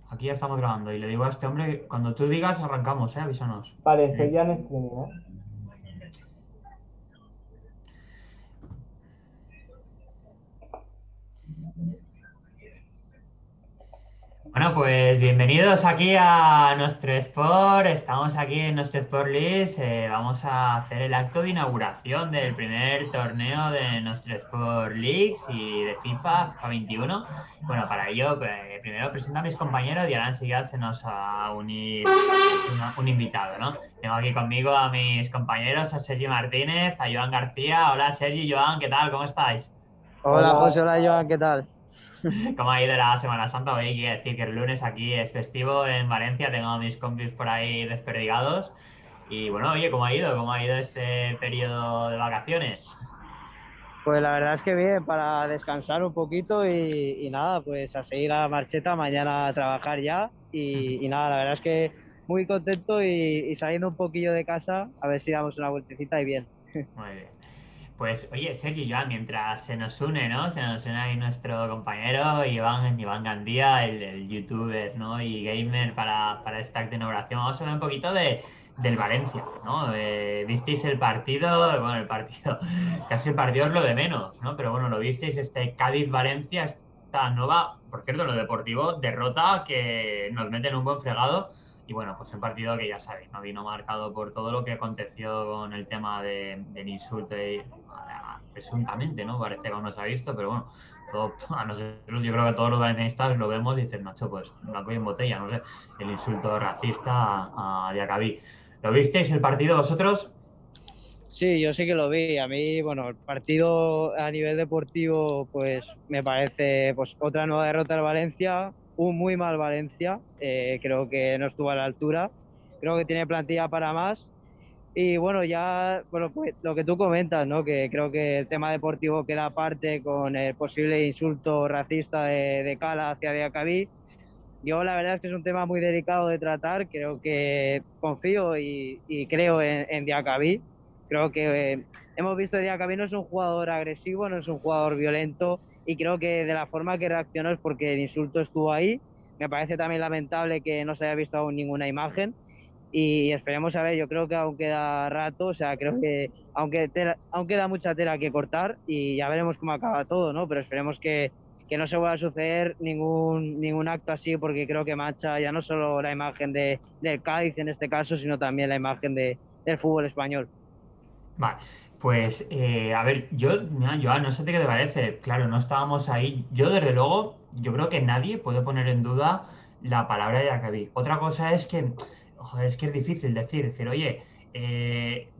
Aquí ya estamos grabando y le digo a este hombre, cuando tú digas, arrancamos, avísanos. Vale, estoy ya en streaming, ¿eh? Bueno, pues bienvenidos aquí a nuestro Sport. Estamos aquí en nuestro Sport List. Vamos a hacer el acto de inauguración del primer torneo de nuestro Sport Leagues y de FIFA 21. Bueno, para ello, primero presento a mis compañeros y ahora enseguida se nos va a unir un invitado, ¿no? Tengo aquí conmigo a mis compañeros, a Sergi Martínez, a Joan García. Hola Sergi, Joan, ¿qué tal? ¿Cómo estáis? Hola Hola. José, hola Joan, ¿qué tal? ¿Cómo ha ido la Semana Santa? Hoy quiero decir que el lunes aquí es festivo en Valencia, tengo a mis compis por ahí desperdigados. Y bueno, oye, ¿cómo ha ido? ¿Cómo ha ido este periodo de vacaciones? Pues la verdad es que bien, para descansar un poquito y nada, pues a seguir a la marcheta, mañana a trabajar ya y nada, la verdad es que muy contento y saliendo un poquillo de casa, a ver si damos una vueltecita y bien. Muy bien. Pues oye, Sergio y Joan, mientras se nos une, ¿no? Se nos une ahí nuestro compañero Iván Gandía, el youtuber, ¿no? Y gamer para esta acto de inauguración. Vamos a hablar un poquito del Valencia, ¿no? ¿Visteis el partido? Bueno, el partido, casi el partido es lo de menos, ¿no? Pero bueno, lo visteis, este Cádiz-Valencia, esta nueva, por cierto, lo deportivo, derrota que nos mete en un buen fregado. Y bueno, pues un partido que ya sabéis, ¿no? Vino marcado por todo lo que aconteció con el tema del insulto presuntamente, ¿no? Parece que aún no se ha visto, pero bueno, todo, a nosotros yo creo que todos los valencianistas lo vemos y dicen, macho, pues blanco y en botella, no sé, el insulto racista a Diacabí. ¿Lo visteis el partido vosotros? Sí, yo sí que lo vi. A mí, bueno, el partido a nivel deportivo, pues me parece pues otra nueva derrota del Valencia, un muy mal Valencia, creo que no estuvo a la altura, creo que tiene plantilla para más. Y bueno, ya, bueno, pues lo que tú comentas, ¿no? Que creo que el tema deportivo queda aparte con el posible insulto racista de Cala hacia Diacabí. Yo la verdad es que es un tema muy delicado de tratar, creo que confío y creo en Diacabí. Creo que hemos visto que Diacabí no es un jugador agresivo, no es un jugador violento y creo que de la forma que reaccionó es porque el insulto estuvo ahí. Me parece también lamentable que no se haya visto aún ninguna imagen y esperemos a ver, yo creo que aún queda rato, o sea, creo que aún queda mucha tela que cortar y ya veremos cómo acaba todo, ¿no? Pero esperemos que no se vuelva a suceder ningún acto así porque creo que mancha ya no solo la imagen del Cádiz en este caso, sino también la imagen del fútbol español. Vale, pues a ver, mira, Joan, no sé qué te parece. Claro, no estábamos ahí. Yo, desde luego, yo creo que nadie puede poner en duda la palabra de Acabí. Otra cosa es que, joder, es que es difícil decir, oye,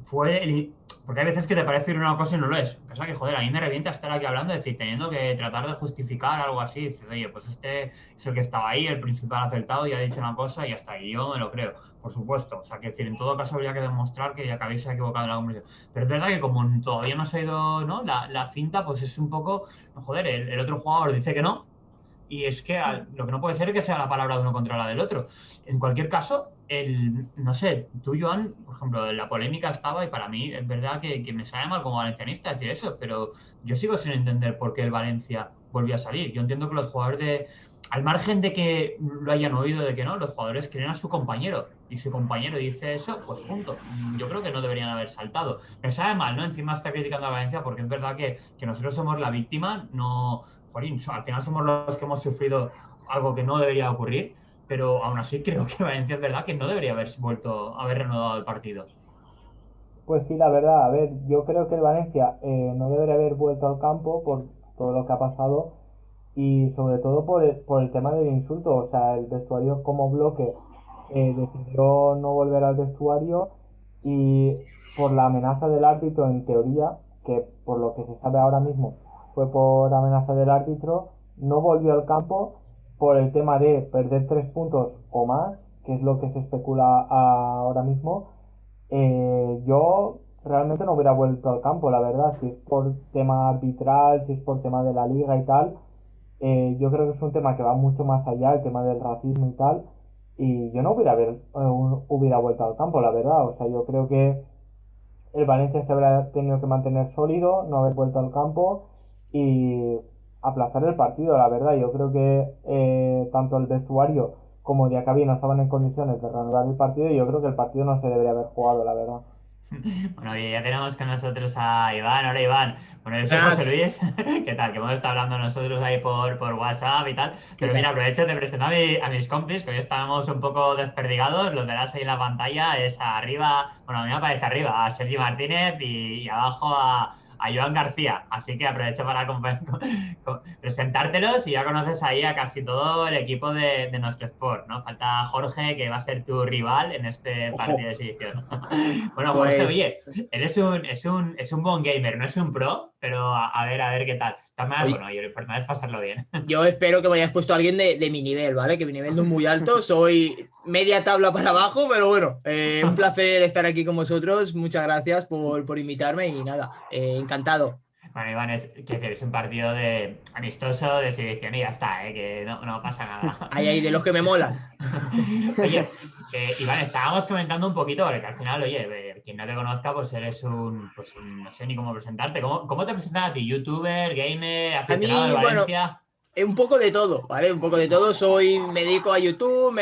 fue el. Porque hay veces que te parece una cosa y no lo es. Pasa que, joder, a mí me revienta estar aquí hablando, decir, teniendo que tratar de justificar algo así. Dices, oye, pues este es el que estaba ahí, el principal afectado, y ha dicho una cosa y hasta ahí yo me lo creo, por supuesto. O sea, que decir, en todo caso habría que demostrar que Acabí se ha equivocado en la conversación. Pero es verdad que como todavía no se ha ido, ¿no? La cinta, pues es un poco, no, joder, el otro jugador dice que no, y es que lo que no puede ser es que sea la palabra de uno contra la del otro. En cualquier caso, no sé, tú, Joan, por ejemplo, la polémica estaba, y para mí es verdad que me sabe mal como valencianista decir eso, pero yo sigo sin entender por qué el Valencia volvió a salir. Yo entiendo que los jugadores al margen de que lo hayan oído, de que no, los jugadores quieren a su compañero, y si su compañero dice eso, pues punto. Yo creo que no deberían haber saltado. Me sabe mal, ¿no? Encima está criticando a Valencia porque es verdad que nosotros somos la víctima, no, jolín, al final somos los que hemos sufrido algo que no debería ocurrir, pero aún así creo que Valencia es verdad que no debería haber vuelto a haber reanudado el partido. Pues sí, la verdad, a ver, yo creo que el Valencia no debería haber vuelto al campo por todo lo que ha pasado y sobre todo por el tema del insulto, o sea, el vestuario como bloque decidió no volver al vestuario y por la amenaza del árbitro, en teoría, que por lo que se sabe ahora mismo fue por amenaza del árbitro, no volvió al campo por el tema de perder 3 puntos o más, que es lo que se especula ahora mismo. Yo realmente no hubiera vuelto al campo, la verdad, si es por tema arbitral, si es por tema de la liga y tal. Yo creo que es un tema que va mucho más allá, el tema del racismo y tal, y yo no hubiera vuelto al campo, la verdad. O sea, yo creo que el Valencia se habrá tenido que mantener sólido, no haber vuelto al campo y aplazar el partido, la verdad. Yo creo que tanto el vestuario como Diacabí no estaban en condiciones de reanudar el partido y yo creo que el partido no se debería haber jugado, la verdad. Bueno, y ya tenemos con nosotros a Iván. Hola, Iván. Bueno, yo soy José Buenas, Luis. ¿Qué tal? Que hemos estado hablando nosotros ahí por WhatsApp y tal. ¿qué Pero tal? mira, aprovecho de presentar a mis compis, que hoy estábamos un poco desperdigados. Los verás ahí en la pantalla. Es arriba, bueno, a mí me aparece arriba a Sergi Martínez y abajo a Joan García. Así que aprovecho para presentártelos y ya conoces ahí a casi todo el equipo de nuestro sport, ¿no? Falta Jorge, que va a ser tu rival en este partido Ojo, de exhibición. Bueno, Jorge, pues, oye, es un buen gamer, no es un pro, pero a ver qué tal. También, oye, bueno, lo importante es pasarlo bien. yo espero que me hayas puesto a alguien de mi nivel, ¿vale? Que mi nivel no es muy alto, soy media tabla para abajo, pero bueno, un placer estar aquí con vosotros. Muchas gracias por invitarme y nada, encantado. Bueno, Iván, es un partido de amistoso de selección y ya está, que no pasa nada. Ahí, de los que me molan. Oye, Iván, estábamos comentando un poquito, porque al final, oye, quien no te conozca, pues eres no sé ni cómo presentarte. ¿Cómo te presentan a ti? ¿Youtuber, gamer, A aficionado del mí, bueno, Valencia? un poco de todo, ¿vale? Un poco de todo. Me dedico a YouTube,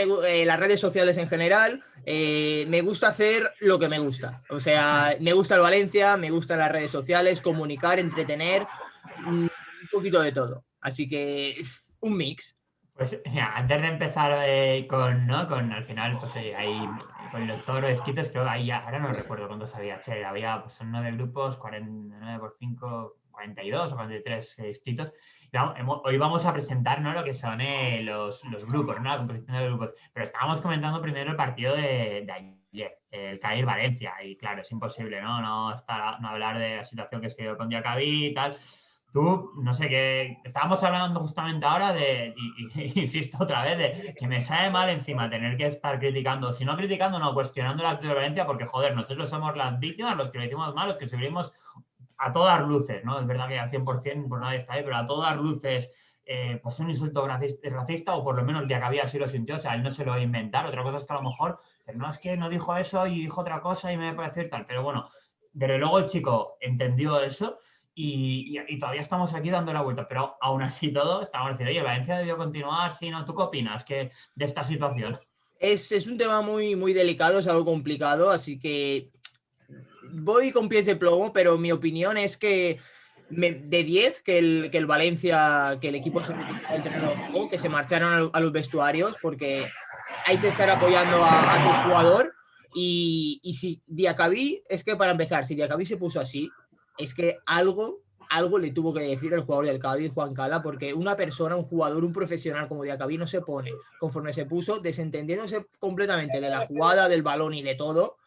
las redes sociales en general. Me gusta hacer lo que me gusta. O sea, me gusta el Valencia, me gustan las redes sociales, comunicar, entretener, un poquito de todo. Así que un mix. Pues mira, antes de empezar ¿no? Con al final, pues ahí con los toros escritos, creo que ahí ahora no recuerdo cuántos había, che, había, pues son 9 grupos, 49 por 5, 42 o 43 escritos. Y hoy vamos a presentar, ¿no? Lo que son los grupos, ¿no? La composición de los grupos. Pero estábamos comentando primero el partido de ayer, el Cádiz Valencia. Y claro, es imposible, ¿no? No hablar de la situación que se dio con Diacabí y tal. Tú, no sé qué, estábamos hablando justamente ahora insisto otra vez, de que me sabe mal encima tener que estar criticando, si no criticando, no, cuestionando la actitud de Valencia, porque joder, nosotros somos las víctimas, los que lo hicimos mal, los que sufrimos a todas luces, ¿no? Es verdad que al 100% por nadie está ahí, pero a todas luces, pues un insulto racista, o por lo menos el día que había así lo sintió, o sea, él no se lo va a inventar, otra cosa es que a lo mejor, pero no es que no dijo eso y dijo otra cosa y me parece tal, pero bueno, desde luego el chico entendió eso y todavía estamos aquí dando la vuelta, pero aún así todo, estamos diciendo, oye, Valencia debió continuar, sí, ¿no? ¿Tú qué opinas de esta situación? Es un tema muy, muy delicado, es algo complicado, así que voy con pies de plomo, pero mi opinión es que de 10, que el Valencia, que el equipo se retirara del terreno de juego, que se marcharon a los vestuarios, porque hay que estar apoyando a tu jugador. Y si Diacabí, es que para empezar, si Diacabí se puso así, es que algo le tuvo que decir el jugador del Cádiz, Juan Cala, porque una persona, un jugador, un profesional como Diacabí no se pone conforme se puso, desentendiéndose completamente de la jugada, del balón y de todo,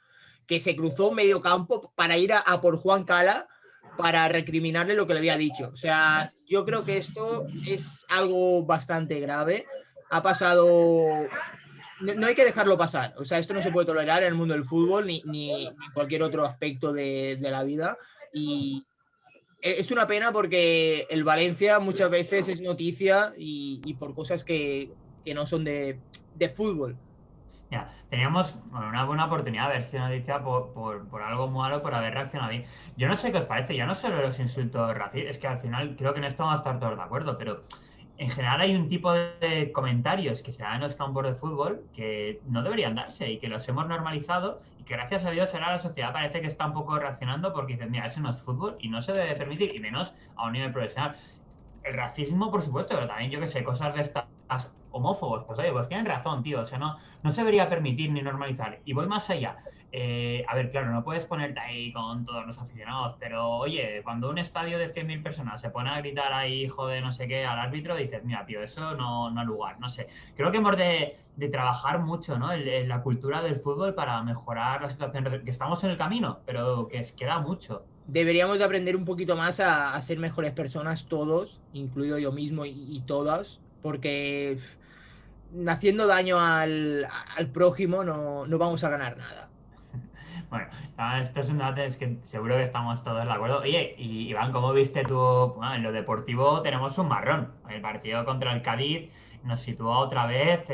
que se cruzó medio campo para ir a por Juan Cala para recriminarle lo que le había dicho. O sea, yo creo que esto es algo bastante grave. Ha pasado, no hay que dejarlo pasar. O sea, esto no se puede tolerar en el mundo del fútbol ni cualquier otro aspecto de la vida. Y es una pena porque el Valencia muchas veces es noticia y por cosas que no son de fútbol. Ya, teníamos bueno, una buena oportunidad de ver si noticia por algo malo, por haber reaccionado bien. Yo no sé qué os parece, ya no solo los insultos racistas, es que al final creo que en esto vamos a estar todos de acuerdo, pero en general hay un tipo de comentarios que se dan en los campos de fútbol que no deberían darse y que los hemos normalizado y que gracias a Dios ahora la sociedad parece que está un poco reaccionando porque dicen, mira, eso no es fútbol y no se debe permitir, y menos a un nivel profesional. El racismo, por supuesto, pero también yo que sé, cosas de estas homófobos, pues oye, pues tienen razón, tío, o sea, no se debería permitir ni normalizar. Y voy más allá. A ver, claro, no puedes ponerte ahí con todos los aficionados, pero oye, cuando un estadio de 100.000 personas se pone a gritar ahí, hijo de no sé qué, al árbitro, dices, mira, tío, eso no ha lugar, no sé. Creo que hemos de trabajar mucho, ¿no? En la cultura del fútbol para mejorar la situación, que estamos en el camino, pero que queda mucho. Deberíamos de aprender un poquito más a ser mejores personas todos, incluido yo mismo y todas, porque haciendo daño al prójimo no vamos a ganar nada. Bueno, esto es un debate es que seguro que estamos todos de acuerdo. Oye, Iván, ¿cómo viste tú? Bueno, en lo deportivo tenemos un marrón. El partido contra el Cádiz nos sitúa otra vez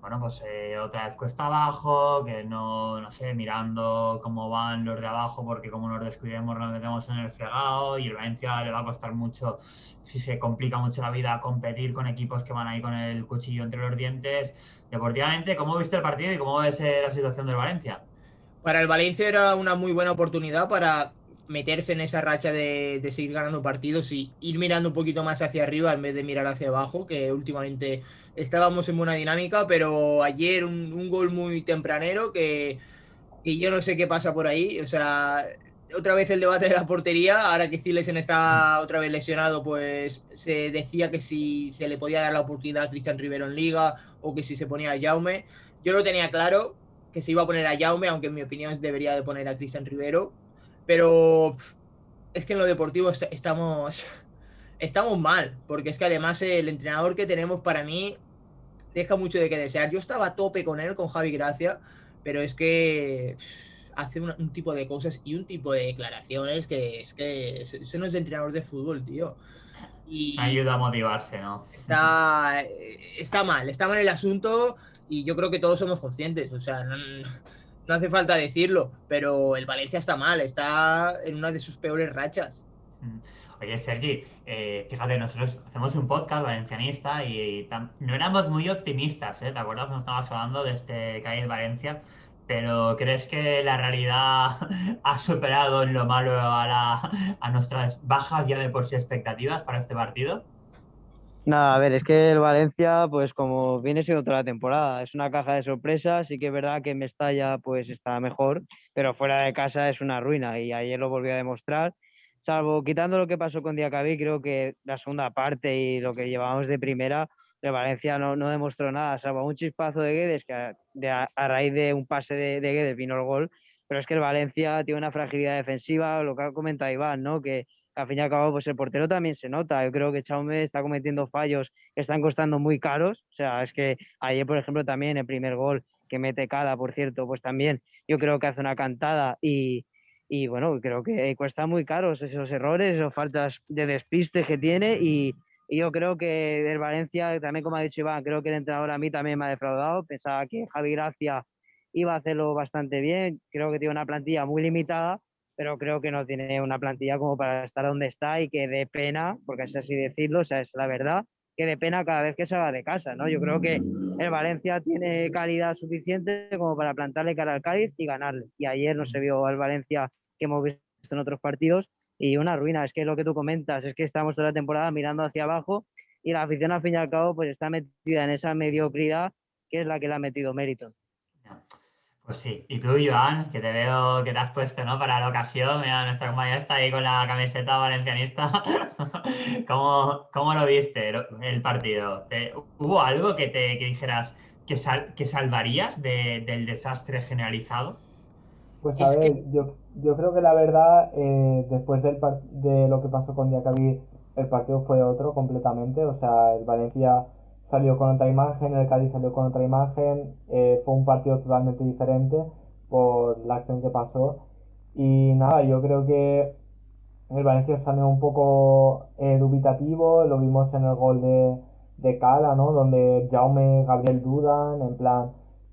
bueno, pues otra vez cuesta abajo, que no sé, mirando cómo van los de abajo, porque como nos descuidemos nos metemos en el fregado y el Valencia le va a costar mucho, si se complica mucho la vida, competir con equipos que van ahí con el cuchillo entre los dientes. Deportivamente, ¿cómo viste el partido y cómo ves la situación del Valencia? Para el Valencia era una muy buena oportunidad para meterse en esa racha de seguir ganando partidos y ir mirando un poquito más hacia arriba en vez de mirar hacia abajo, que últimamente estábamos en buena dinámica, pero ayer un gol muy tempranero que yo no sé qué pasa por ahí. O sea, otra vez el debate de la portería, ahora que Zilesen está otra vez lesionado, pues se decía que si se le podía dar la oportunidad a Cristian Rivero en Liga o que si se ponía a Jaume. Yo lo tenía claro que se iba a poner a Jaume, aunque en mi opinión debería de poner a Cristian Rivero, pero es que en lo deportivo estamos mal, porque es que además el entrenador que tenemos para mí deja mucho de que desear. Yo estaba a tope con él, con Javi Gracia, pero es que hace un tipo de cosas y un tipo de declaraciones que es que eso no es de entrenador de fútbol, tío. Y Ayuda a motivarse, ¿no? está mal el asunto y yo creo que todos somos conscientes, o sea, no hace falta decirlo, pero el Valencia está mal, está en una de sus peores rachas. Mm. Oye, Sergi, fíjate, nosotros hacemos un podcast valencianista y no éramos muy optimistas, ¿eh? ¿Te acuerdas cuando estábamos hablando de este Cádiz-Valencia? Pero ¿crees que la realidad ha superado en lo malo a nuestras bajas ya de por sí expectativas para este partido? Nada, a ver, es que el Valencia, pues como viene siendo toda la temporada, es una caja de sorpresas, sí que es verdad que en Mestalla pues está mejor, pero fuera de casa es una ruina y ayer lo volvió a demostrar, salvo quitando lo que pasó con Diacabí, creo que la segunda parte y lo que llevábamos de primera, el Valencia no demostró nada, salvo un chispazo de Guedes, que a raíz de un pase de Guedes vino el gol, pero es que el Valencia tiene una fragilidad defensiva, lo que ha comentado Iván, ¿no? Que al fin y al cabo, pues el portero también se nota. Yo creo que Chaume está cometiendo fallos que están costando muy caros. O sea, es que ayer, por ejemplo, también el primer gol que mete Cala, por cierto, pues también yo creo que hace una cantada y bueno, creo que cuesta muy caros esos errores, esas faltas de despiste que tiene y yo creo que el Valencia, también como ha dicho Iván, creo que el entrenador a mí también me ha defraudado. Pensaba que Javi Gracia iba a hacerlo bastante bien. Creo que tiene una plantilla muy limitada, pero creo que no tiene una plantilla como para estar donde está y que dé pena, porque es así decirlo, o sea, es la verdad, que dé pena cada vez que se va de casa, ¿no? Yo creo que el Valencia tiene calidad suficiente como para plantarle cara al Cádiz y ganarle. Y ayer no se vio al Valencia que hemos visto en otros partidos y una ruina. Es que lo que tú comentas, es que estamos toda la temporada mirando hacia abajo y la afición al fin y al cabo pues está metida en esa mediocridad que es la que le ha metido mérito. Pues sí, y tú, Joan, que te veo que te has puesto, ¿no? Para la ocasión, mira, nuestra compañera está ahí con la camiseta valencianista. ¿Cómo lo viste el partido? ¿Hubo algo que dijeras que salvarías del desastre generalizado? Pues a Es que ver, yo creo que la verdad, después de lo que pasó con Diacabí, el partido fue otro completamente. O sea, el Valencia salió con otra imagen, el Cádiz salió con otra imagen. Fue un partido totalmente diferente por la acción que pasó. Y nada, yo creo que el Valencia salió un poco dubitativo, lo vimos en el gol de Cala, ¿no? Donde Jaume, Gabriel dudan, en plan,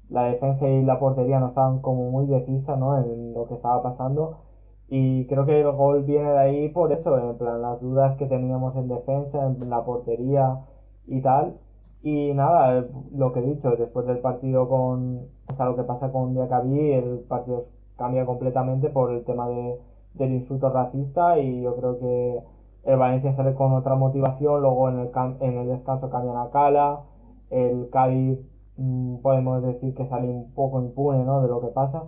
la defensa y la portería no estaban como muy decisas, ¿no? En lo que estaba pasando. Y creo que el gol viene de ahí por eso, en plan, las dudas que teníamos en defensa, en la portería y tal. Y nada, lo que he dicho, después del partido o sea, lo que pasa con Diacabí, el partido cambia completamente por el tema del insulto racista y yo creo que el Valencia sale con otra motivación, luego en el descanso cambian a Cala, el Cádiz podemos decir que sale un poco impune, ¿no? De lo que pasa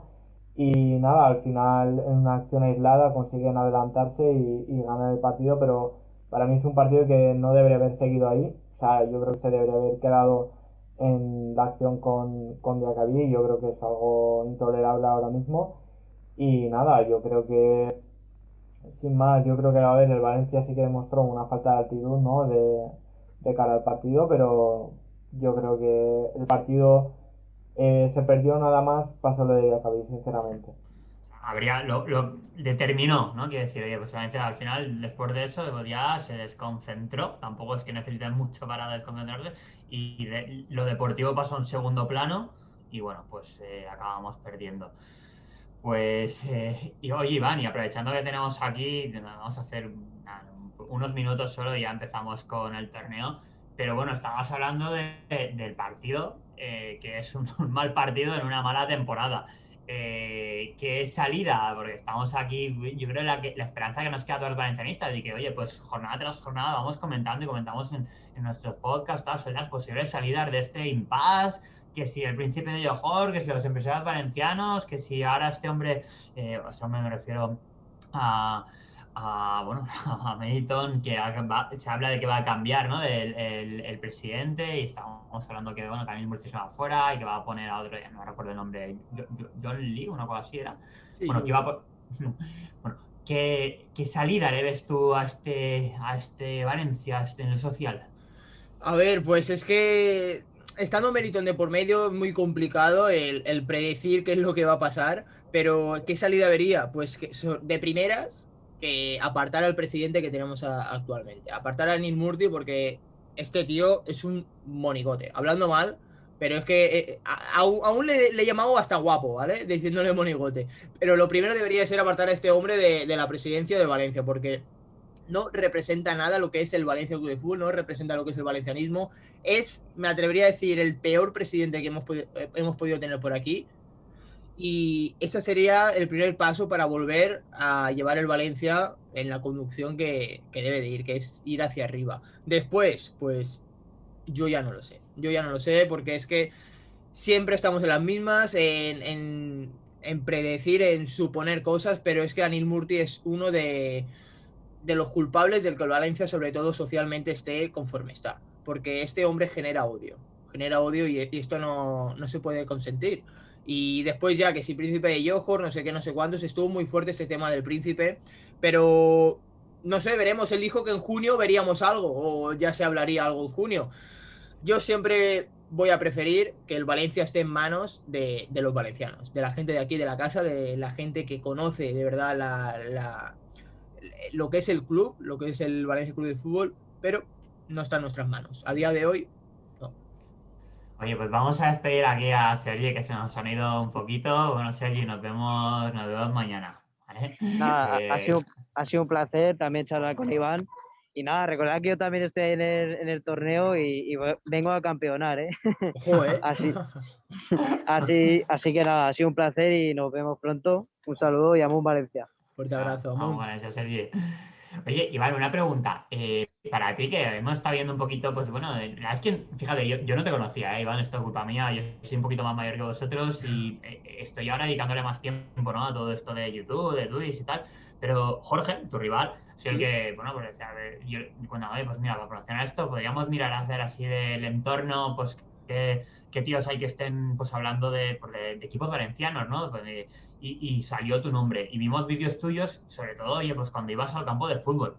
y nada, al final en una acción aislada consiguen adelantarse y ganar el partido, pero para mí es un partido que no debería haber seguido ahí, o sea, yo creo que se debería haber quedado en la acción con Diacabí, yo creo que es algo intolerable ahora mismo y nada, yo creo que sin más, yo creo que a ver, el Valencia sí que demostró una falta de actitud, ¿no? De cara al partido, pero yo creo que el partido se perdió nada más, pasó lo de Diacabí, sinceramente. lo determinó, ¿no? Quiere decir, oye, pues obviamente al final, después de eso, pues ya se desconcentró. Tampoco es que necesiten mucho para desconcentrarse. Y lo deportivo pasó a un segundo plano. Y bueno, pues acabamos perdiendo. Pues, y oye, Iván, y aprovechando que tenemos aquí, vamos a hacer unos minutos solo y ya empezamos con el torneo. Pero bueno, estabas hablando del partido, que es un mal partido en una mala temporada. ¿Qué salida? Porque estamos aquí, yo creo la esperanza que nos queda a todos los valencianistas de que, oye, pues jornada tras jornada vamos comentando y comentamos en nuestros podcasts todas las posibles salidas de este impasse, que si el príncipe de Johor, que si los empresarios valencianos, que si ahora este hombre, o sea, me refiero a, bueno, a Meriton, que se habla de que va a cambiar, ¿no? El presidente, y estamos hablando que, bueno, también Murcia se va afuera y que va a poner a otro, ya no recuerdo el nombre, John Lee, una cosa así era. Sí, Bueno, yo que iba por... Bueno, ¿qué salida le ves tú a este Valencia, en el social? A ver, pues es que estando Meriton de por medio es muy complicado el predecir qué es lo que va a pasar, pero ¿qué salida vería? Pues que de primeras, que apartar al presidente que tenemos actualmente, apartar a Neil Murti porque este tío es un monigote, hablando mal, pero es que aún le he llamado hasta guapo, ¿vale? Diciéndole monigote, pero lo primero debería ser apartar a este hombre de la presidencia de Valencia, porque no representa nada lo que es el Valencia Club de Fútbol, no representa lo que es el valencianismo. Es, me atrevería a decir, el peor presidente que hemos podido tener por aquí. Y ese sería el primer paso para volver a llevar el Valencia en la conducción que debe de ir, que es ir hacia arriba. Después, pues yo ya no lo sé. Yo ya no lo sé porque es que siempre estamos en las mismas, en predecir, en suponer cosas, pero es que Anil Murti es uno de los culpables del que el Valencia, sobre todo socialmente, esté conforme está. Porque este hombre genera odio y esto no se puede consentir. Y después ya que si Príncipe de Johor, no sé qué, no sé cuántos, estuvo muy fuerte este tema del Príncipe, pero no sé, veremos. Él dijo que en junio veríamos algo, o ya se hablaría algo en junio. Yo siempre voy a preferir que el Valencia esté en manos de los valencianos, de la gente de aquí, de la casa, de la gente que conoce de verdad lo que es el club, lo que es el Valencia Club de Fútbol, pero no está en nuestras manos. A día de hoy, no. Oye, pues vamos a despedir aquí a Sergi, que se nos han ido un poquito. Bueno, Sergi, nos vemos mañana, ¿vale? Nada, ha sido un placer también charlar con Iván. Y nada, recordad que yo también estoy en el torneo y vengo a campeonar, ¿eh? Ojo, ¿eh? Así que nada, ha sido un placer y nos vemos pronto. Un saludo y amo un Valencia. Fuerte abrazo, Vamos Amunt. con eso, Sergi. Oye, Iván, una pregunta. Para ti, que hemos estado viendo un poquito, pues bueno, la verdad es que, fíjate, yo no te conocía, Iván, esto es culpa mía, yo soy un poquito más mayor que vosotros y estoy ahora dedicándole más tiempo, ¿no? A todo esto de YouTube, de Twitch y tal. Pero Jorge, tu rival, es el Sí. que, bueno, pues decía, a ver, yo cuando, oye, pues mira, para promocionar esto, podríamos mirar a hacer así del entorno, pues qué tíos hay que estén pues hablando pues, de equipos valencianos, ¿no? Pues, y salió tu nombre. Y vimos vídeos tuyos, sobre todo, oye, pues cuando ibas al campo de fútbol,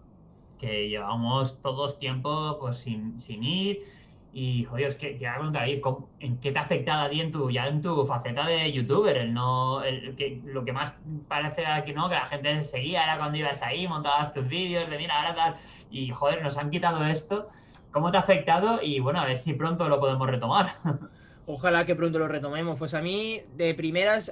que llevamos todos tiempo pues sin ir. Y, joder, es que te voy a preguntar ahí, ¿en qué te ha afectado a ti ya en tu faceta de youtuber? Lo que más parece era que no, que la gente te seguía, era cuando ibas ahí, montabas tus vídeos de mira, ahora tal. Y, joder, nos han quitado esto. ¿Cómo te ha afectado? Y bueno, a ver si pronto lo podemos retomar. Ojalá que pronto lo retomemos. Pues a mí, de primeras,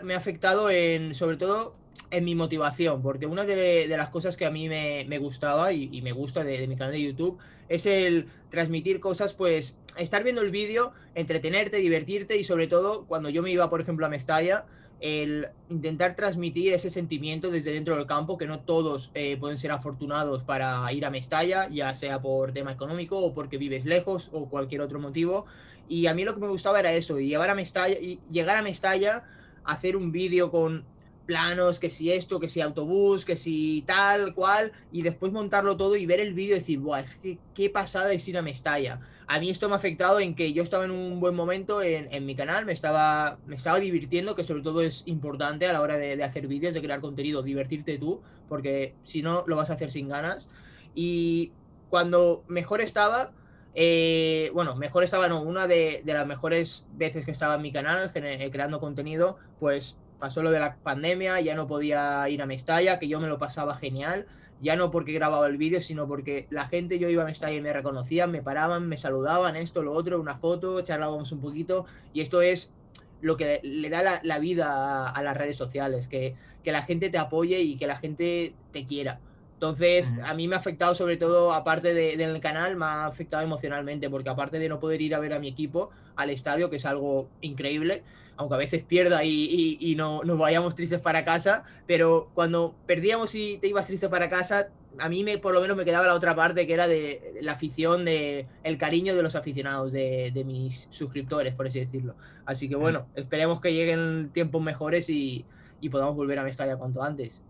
me ha afectado sobre todo en mi motivación, porque una de las cosas que a mí me gustaba y me gusta de mi canal de YouTube es el transmitir cosas, pues estar viendo el vídeo, entretenerte, divertirte y sobre todo cuando yo me iba, por ejemplo, a Mestalla, el intentar transmitir ese sentimiento desde dentro del campo, que no todos pueden ser afortunados para ir a Mestalla, ya sea por tema económico o porque vives lejos o cualquier otro motivo. Y a mí lo que me gustaba era eso, y llegar a Mestalla, hacer un vídeo con planos, que si esto, que si autobús, que si tal, cual, y después montarlo todo y ver el vídeo y decir, buah, es que qué pasada es ir a Mestalla. A mí esto me ha afectado en que yo estaba en un buen momento en mi canal, me estaba divirtiendo, que sobre todo es importante a la hora de hacer vídeos, de crear contenido, divertirte tú, porque si no lo vas a hacer sin ganas. Y cuando mejor estaba, no, una de las mejores veces que estaba en mi canal creando contenido, pues pasó lo de la pandemia, ya no podía ir a Mestalla, que yo me lo pasaba genial, ya no porque grababa el vídeo, sino porque la gente, yo iba a Mestalla y me reconocían, me paraban, me saludaban, esto, lo otro, una foto, charlábamos un poquito, y esto es lo que le da la vida a las redes sociales, que la gente te apoye y que la gente te quiera. Entonces, a mí me ha afectado sobre todo, aparte del canal, me ha afectado emocionalmente, porque aparte de no poder ir a ver a mi equipo al estadio, que es algo increíble, aunque a veces pierda y no nos vayamos tristes para casa, pero cuando perdíamos y te ibas triste para casa, a mí por lo menos me quedaba la otra parte, que era de la afición, de el cariño de los aficionados, de mis suscriptores, por así decirlo. Así que bueno, esperemos que lleguen tiempos mejores y podamos volver a Mestalla cuanto antes.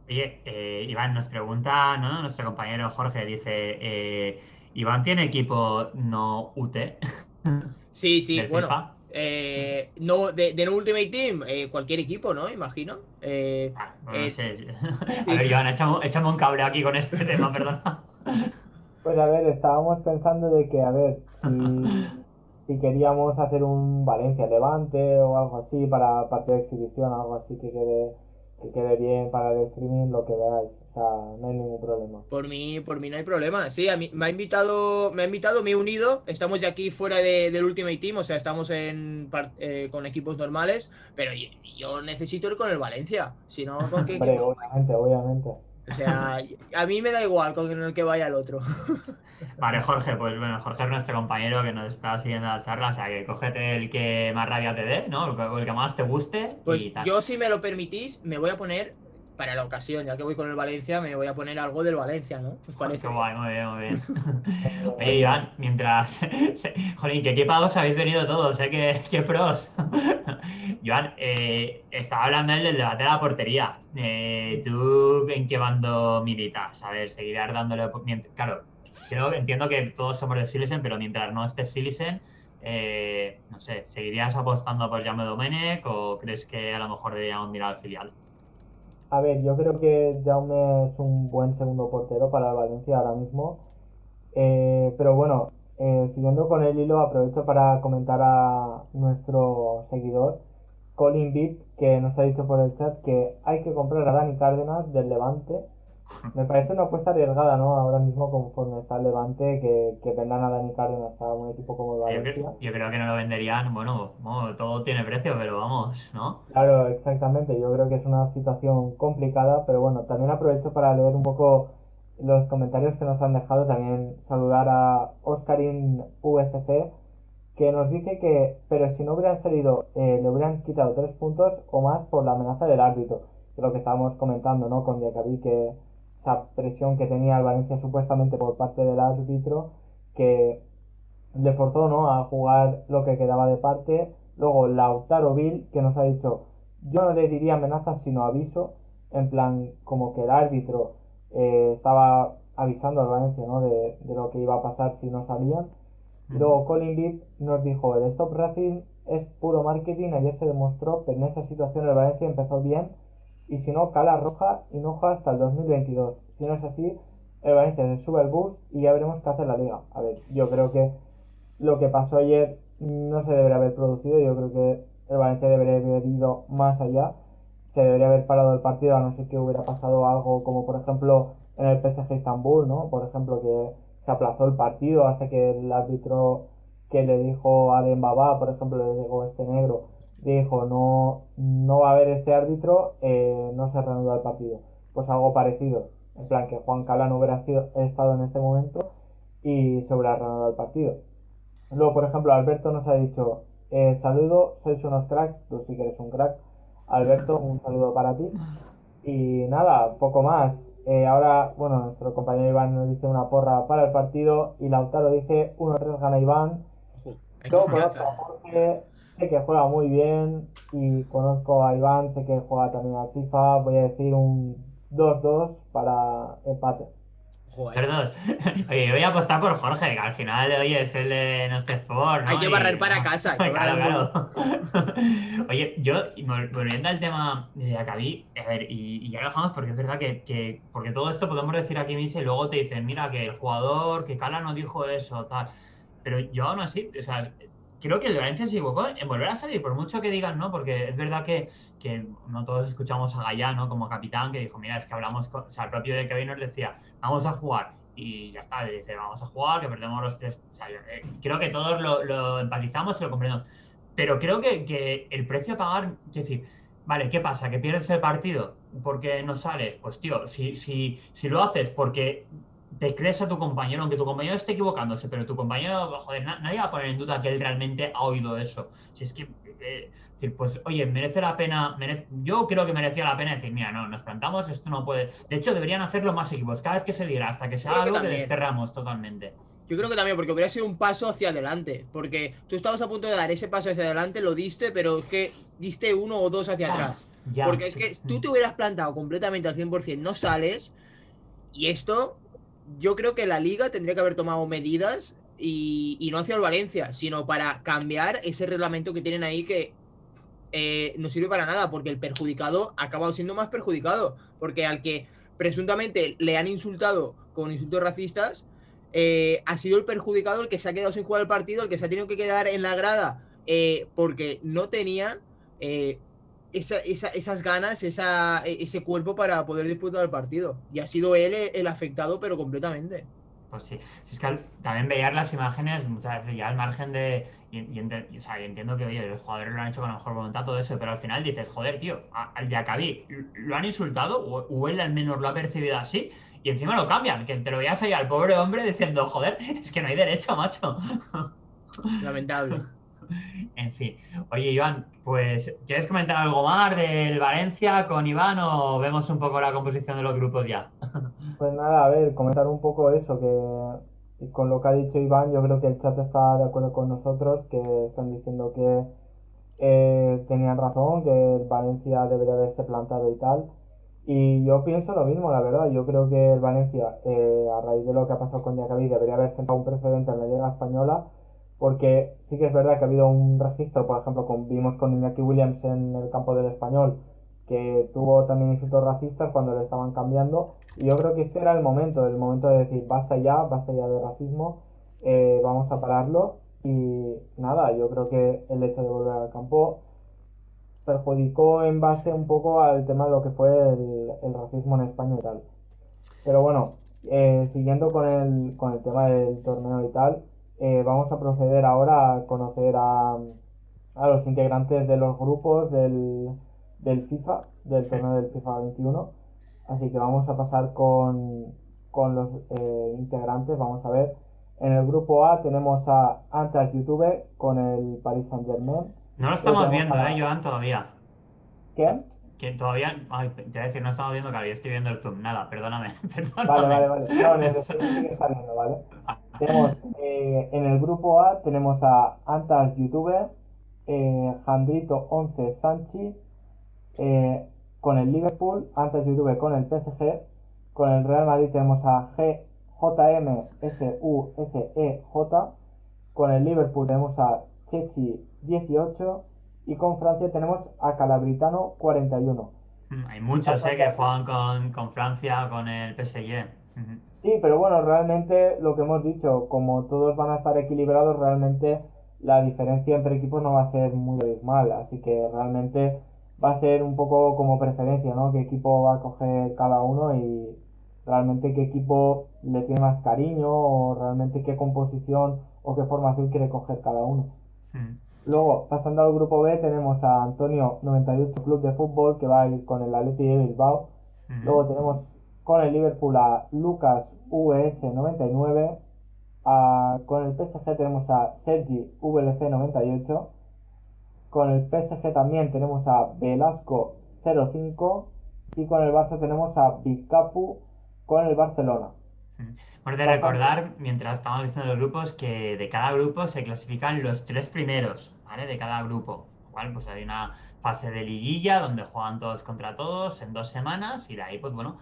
Oye, Iván nos pregunta, ¿no? Nuestro compañero Jorge dice, Iván tiene equipo no UT Sí, sí, del bueno, FIFA. no, de no Ultimate Team, cualquier equipo, ¿no? Imagino. No sé. A Sí. ver, Iván, échame un cable aquí con este tema, perdona. Pues a ver, estábamos pensando de que, a ver, si queríamos hacer un Valencia-Levante o algo así para partido de exhibición, algo así que quede bien para el streaming, lo que veáis. O sea, no hay ningún problema. Por mí no hay problema. Sí, a mí me ha invitado, me he unido. Estamos ya aquí fuera del Ultimate Team, o sea, estamos con equipos normales, pero yo necesito ir con el Valencia. Si no, ¿con qué Hombre, equipo voy? obviamente, obviamente. O sea, a mí me da igual con el que vaya el otro. Vale, Jorge, pues bueno, Jorge es nuestro compañero que nos está siguiendo la charla, o sea que cógete el que más rabia te dé, ¿no? El que más te guste y Pues tal. yo, si me lo permitís, me voy a poner, para la ocasión, ya que voy con el Valencia, me voy a poner algo del Valencia, ¿no? ¿Os Qué parece bien? guay, muy bien, muy bien. Muy bien, muy Oye, bien. Iván, mientras. Jolín, qué equipados habéis venido todos, ¿eh? Qué pros. Iván, estaba hablando él del debate de la portería. ¿Tú en qué bando militas? A ver, seguirás dándole. Claro, entiendo que todos somos de Silesen, pero mientras no estés Silesen, no sé, ¿seguirías apostando por Jaume Domènech o crees que a lo mejor deberíamos mirar al filial? A ver, yo creo que Jaume es un buen segundo portero para el Valencia ahora mismo. Pero bueno, siguiendo con el hilo, aprovecho para comentar a nuestro seguidor, Colin Vip, que nos ha dicho por el chat que hay que comprar a Dani Cárdenas del Levante. Me parece una apuesta arriesgada, ¿no? Ahora mismo, conforme está el Levante, que vendan a Dani Cárdenas a un equipo como el Valencia. Yo creo que no lo venderían, bueno, todo tiene precio, pero vamos, ¿no? Claro, exactamente. Yo creo que es una situación complicada, pero bueno, también aprovecho para leer un poco los comentarios que nos han dejado. También saludar a Oscarin VCC, que nos dice que, pero si no hubieran salido, le hubieran quitado 3 puntos o más por la amenaza del árbitro. Que lo que estábamos comentando, ¿no? Con Diacabí, que esa presión que tenía el Valencia supuestamente por parte del árbitro, que le forzó, ¿no? A jugar lo que quedaba de parte. Luego Lautaro Bill, que nos ha dicho, yo no le diría amenazas sino aviso, en plan como que el árbitro estaba avisando al Valencia, ¿no? De lo que iba a pasar si no salían. Y luego Colin Beat nos dijo, el Stop Racing es puro marketing, ayer se demostró, pero en esa situación el Valencia empezó bien y si no, cala roja y no juega hasta el 2022. Si no es así, el Valencia se sube al bus y ya veremos qué hace la liga. A ver, yo creo que lo que pasó ayer no se debería haber producido. Yo creo que el Valencia debería haber ido más allá. Se debería haber parado el partido a no ser que hubiera pasado algo como por ejemplo en el PSG Estambul, ¿no? Por ejemplo que se aplazó el partido hasta que el árbitro que le dijo a Dembaba, por ejemplo, le dijo este negro, dijo no va a haber este árbitro, no se reanuda el partido. Pues algo parecido, en plan que Juan Cala no hubiera estado en este momento y se hubiera reanudado el partido. Luego, por ejemplo, Alberto nos ha dicho, saludo, sois unos cracks, tú sí que eres un crack. Alberto, un saludo para ti. Y nada, poco más. Ahora, bueno, nuestro compañero Iván nos dice una porra para el partido y Lautaro dice 1-3 gana Iván. Ojo, hay Yo confianza. conozco a Jorge, sé que juega muy bien y conozco a Iván, sé que juega también a FIFA. Voy a decir un 2-2 para empate. Ojo, Perdón. Oye, yo voy a apostar por Jorge, que al final, oye, es el de nuestro Sport, hay ¿no? que barrer Y para casa, hay que barrer claro, un poco. claro. Oye, yo, y volviendo al tema de Acabí, a ver, y ya lo dejamos porque es verdad porque todo esto podemos decir aquí mismo y luego te dicen, mira, que el jugador, que Cala no dijo eso, tal. Pero yo aún así, o sea, creo que el Valencia se equivocó en volver a salir, por mucho que digan, ¿no? Porque es verdad que no todos escuchamos a Gallá, ¿no? Como capitán, que dijo, mira, es que hablamos, o sea, el propio de Kevin nos decía, vamos a jugar, y ya está, dice, vamos a jugar, que perdemos los 3. O sea, creo que todos lo empatizamos y lo comprendemos. Pero creo que el precio a pagar, es decir, vale, ¿qué pasa? ¿Que pierdes el partido porque no sales? Pues tío, si lo haces porque te crees a tu compañero, aunque tu compañero esté equivocándose, pero tu compañero, joder, nadie va a poner en duda que él realmente ha oído eso. Si es que, decir, pues, oye, merece la pena, yo creo que merecía la pena decir, mira, no, nos plantamos, esto no puede. De hecho, deberían hacerlo más equipos, cada vez que se diera, hasta que Yo sea creo que algo que también. desterramos totalmente. Yo creo que también, porque hubiera sido un paso hacia adelante. Porque tú estabas a punto de dar ese paso hacia adelante, lo diste, pero es que diste uno o dos hacia Ya, atrás. ya. Porque es que tú te hubieras plantado completamente al 100%, no sales. Y esto, yo creo que la liga tendría que haber tomado medidas y no hacia el Valencia, sino para cambiar ese reglamento que tienen ahí que no sirve para nada, porque el perjudicado ha acabado siendo más perjudicado. Porque al que presuntamente le han insultado con insultos racistas, ha sido el perjudicado el que se ha quedado sin jugar el partido, el que se ha tenido que quedar en la grada porque no tenía esas ganas, ese cuerpo para poder disputar el partido. Y ha sido él el afectado, pero completamente. Pues sí, si es que también veías las imágenes muchas veces ya al margen de. O sea, y entiendo que, oye, los jugadores lo han hecho con la mejor voluntad, todo eso, pero al final dices, joder, tío, al de Acabí lo han insultado, o él al menos lo ha percibido así, y encima lo cambian, que te lo veías ahí al pobre hombre diciendo, joder, es que no hay derecho, macho. Lamentable. En fin. Oye, Iván, pues, ¿quieres comentar algo más del Valencia con Iván o vemos un poco la composición de los grupos ya? Pues nada, a ver, comentar un poco eso, que con lo que ha dicho Iván, yo creo que el chat está de acuerdo con nosotros, que están diciendo que tenían razón, que el Valencia debería haberse plantado y tal. Y yo pienso lo mismo, la verdad. Yo creo que el Valencia, a raíz de lo que ha pasado con Diacabí, debería haber sentado un precedente en la Liga Española, porque sí que es verdad que ha habido un registro, por ejemplo, vimos con Iñaki Williams en el campo del Español, que tuvo también insultos racistas cuando le estaban cambiando. Y yo creo que este era el momento de decir, basta ya de racismo, vamos a pararlo. Y nada, yo creo que el hecho de volver al campo perjudicó en base un poco al tema de lo que fue el racismo en España y tal. Pero bueno, siguiendo con el tema del torneo y tal, vamos a proceder ahora a conocer a los integrantes de los grupos del FIFA, del torneo del FIFA 21. Así que vamos a pasar con los integrantes. Vamos a ver. En el grupo A tenemos a Antas YouTube con el Paris Saint Germain. No lo Luego estamos tenemos viendo, a... Joan, todavía. ¿Quién? Que todavía. Ay, te voy a decir, no estamos viendo que yo estoy viendo el Zoom. Nada, perdóname, Vale, perdóname. vale, vale. No, en el streaming sí que está viendo, ¿vale? Tenemos en el grupo A tenemos a Antas YouTube, Jandrito 11 Sanchi, con el Liverpool, Antas YouTube con el PSG, con el Real Madrid tenemos a JMSUSEJ, con el Liverpool tenemos a Chechi 18 y con Francia tenemos a Calabritano 41. Hay muchos, Bastante que así. juegan con Francia, con el PSG. Ujú. Sí, pero bueno, realmente lo que hemos dicho, como todos van a estar equilibrados, realmente la diferencia entre equipos no va a ser muy abismal, así que realmente va a ser un poco como preferencia, ¿no? Qué equipo va a coger cada uno y realmente qué equipo le tiene más cariño o realmente qué composición o qué formación quiere coger cada uno. Mm. Luego, pasando al grupo B, tenemos a Antonio 98 Club de Fútbol, que va a ir con el Athletic de Bilbao. Ujú. Luego tenemos con el Liverpool a Lucas VS 99. Con el PSG tenemos a Sergi VLC 98. Con el PSG también tenemos a Velasco 05. Y con el Barça tenemos a Vizcapu con el Barcelona. Hemos de Bastante. recordar, mientras estamos diciendo los grupos, que de cada grupo se clasifican los 3 primeros, ¿vale? De cada grupo. Igual, pues hay una fase de liguilla donde juegan todos contra todos en 2 semanas y de ahí, pues bueno,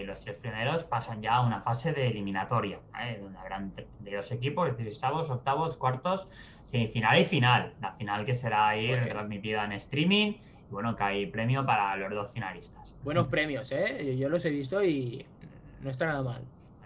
los 3 primeros pasan ya a una fase de eliminatoria, ¿vale? Donde habrán de 2 equipos, es decir, octavos, cuartos, semifinal y final. La final que será ahí Muy bien. transmitida en streaming y bueno, que hay premio para los 2 finalistas. Buenos premios, ¿eh? Yo los he visto y no está nada mal.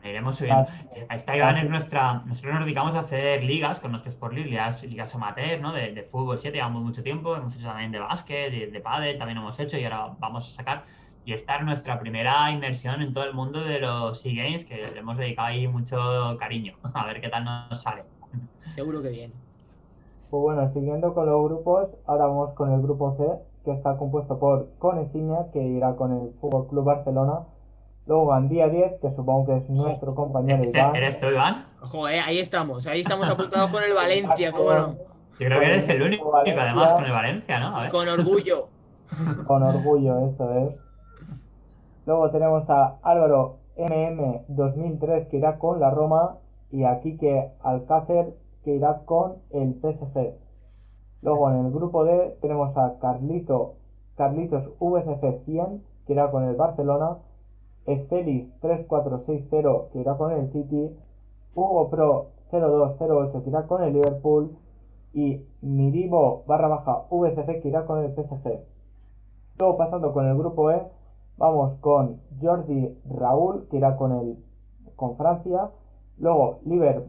iremos subiendo. Esta Iván es Casi. nosotros nos dedicamos a hacer ligas con los que Sport League, ligas amateur, ¿no? De fútbol 7 llevamos mucho tiempo, hemos hecho también de básquet, de pádel, también hemos hecho y ahora vamos a sacar. Y esta es nuestra primera inmersión en todo el mundo de los SEA Games, que le hemos dedicado ahí mucho cariño. A ver qué tal nos sale. Seguro que bien. Pues bueno, siguiendo con los grupos, ahora vamos con el grupo C, que está compuesto por Conesiña, que irá con el Fútbol Club Barcelona. Luego Gandía 10, que supongo que es Jo, nuestro compañero ¿Eres Iván. tú, Iván? joder, ahí estamos apuntados con el Irá Valencia, cómo no. Yo creo que con el eres el único, mítico además, con Valencia, el Valencia, ¿no? A ver. Con orgullo. con orgullo, eso es. Luego tenemos a Álvaro MM 2003, que irá con la Roma, y a Quique Alcácer, que irá con el PSG. Luego en el grupo D tenemos a Carlitos VCC 100, que irá con el Barcelona, Estelis 3460, que irá con el City, Hugo Pro 0208, que irá con el Liverpool, y Miribo _VCC, que irá con el PSG. Luego pasando con el grupo E, vamos con Jordi Raúl, que irá con Francia. Luego Liber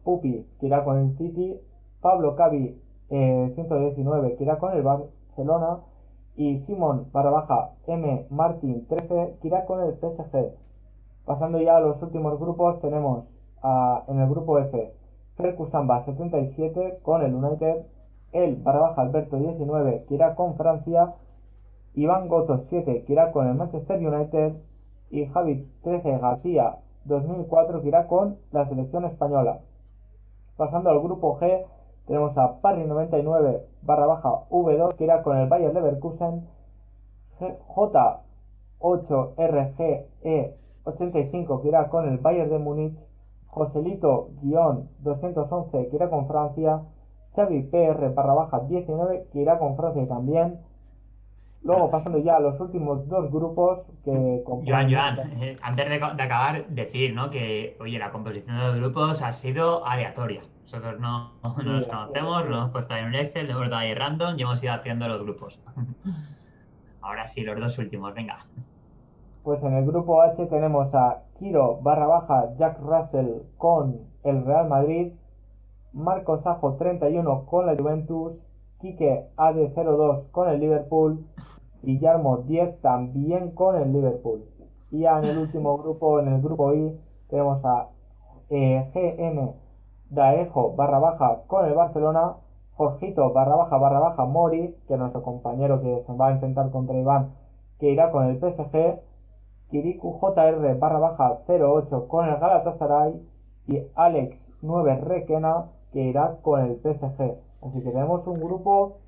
_Pupi, que irá con el City. Pablo Cavi 119, que irá con el Barcelona. Y Simon _M Martin 13, que irá con el PSG. Pasando ya a los últimos grupos, tenemos en el grupo F Ferkusamba 77 con el United. El _Alberto 19, que irá con Francia. Iván Goto 7, que irá con el Manchester United, y Javi 13 García 2004, que irá con la selección española. Pasando al grupo G, tenemos a Parry 99 _V2, que irá con el Bayer Leverkusen, J8RGE85, que irá con el Bayern de Múnich, Joselito-211, que irá con Francia, Xavi PR _19, que irá con Francia también. Luego, pasando ya a los últimos dos grupos que componen. Joan, antes de acabar, decir, ¿no? Que, oye, la composición de los grupos ha sido aleatoria. Nosotros no Sí, nos así conocemos, es. nos hemos puesto en un Excel, hemos dado ahí random y hemos ido haciendo los grupos. Ahora sí, los dos últimos, venga. Pues en el grupo H tenemos a Kiro _Jack Russell con el Real Madrid, Marcos Sajo 31 con la Juventus, Quique AD02 con el Liverpool, Guillermo 10 también con el Liverpool. Y ya en el último grupo, en el grupo I, tenemos a GM Daejo con el Barcelona, Jorgito Mori, que es nuestro compañero que se va a enfrentar contra Iván, que irá con el PSG, Kiriku JR _08 con el Galatasaray, y Alex 9 Requena, que irá con el PSG. Así que tenemos un grupo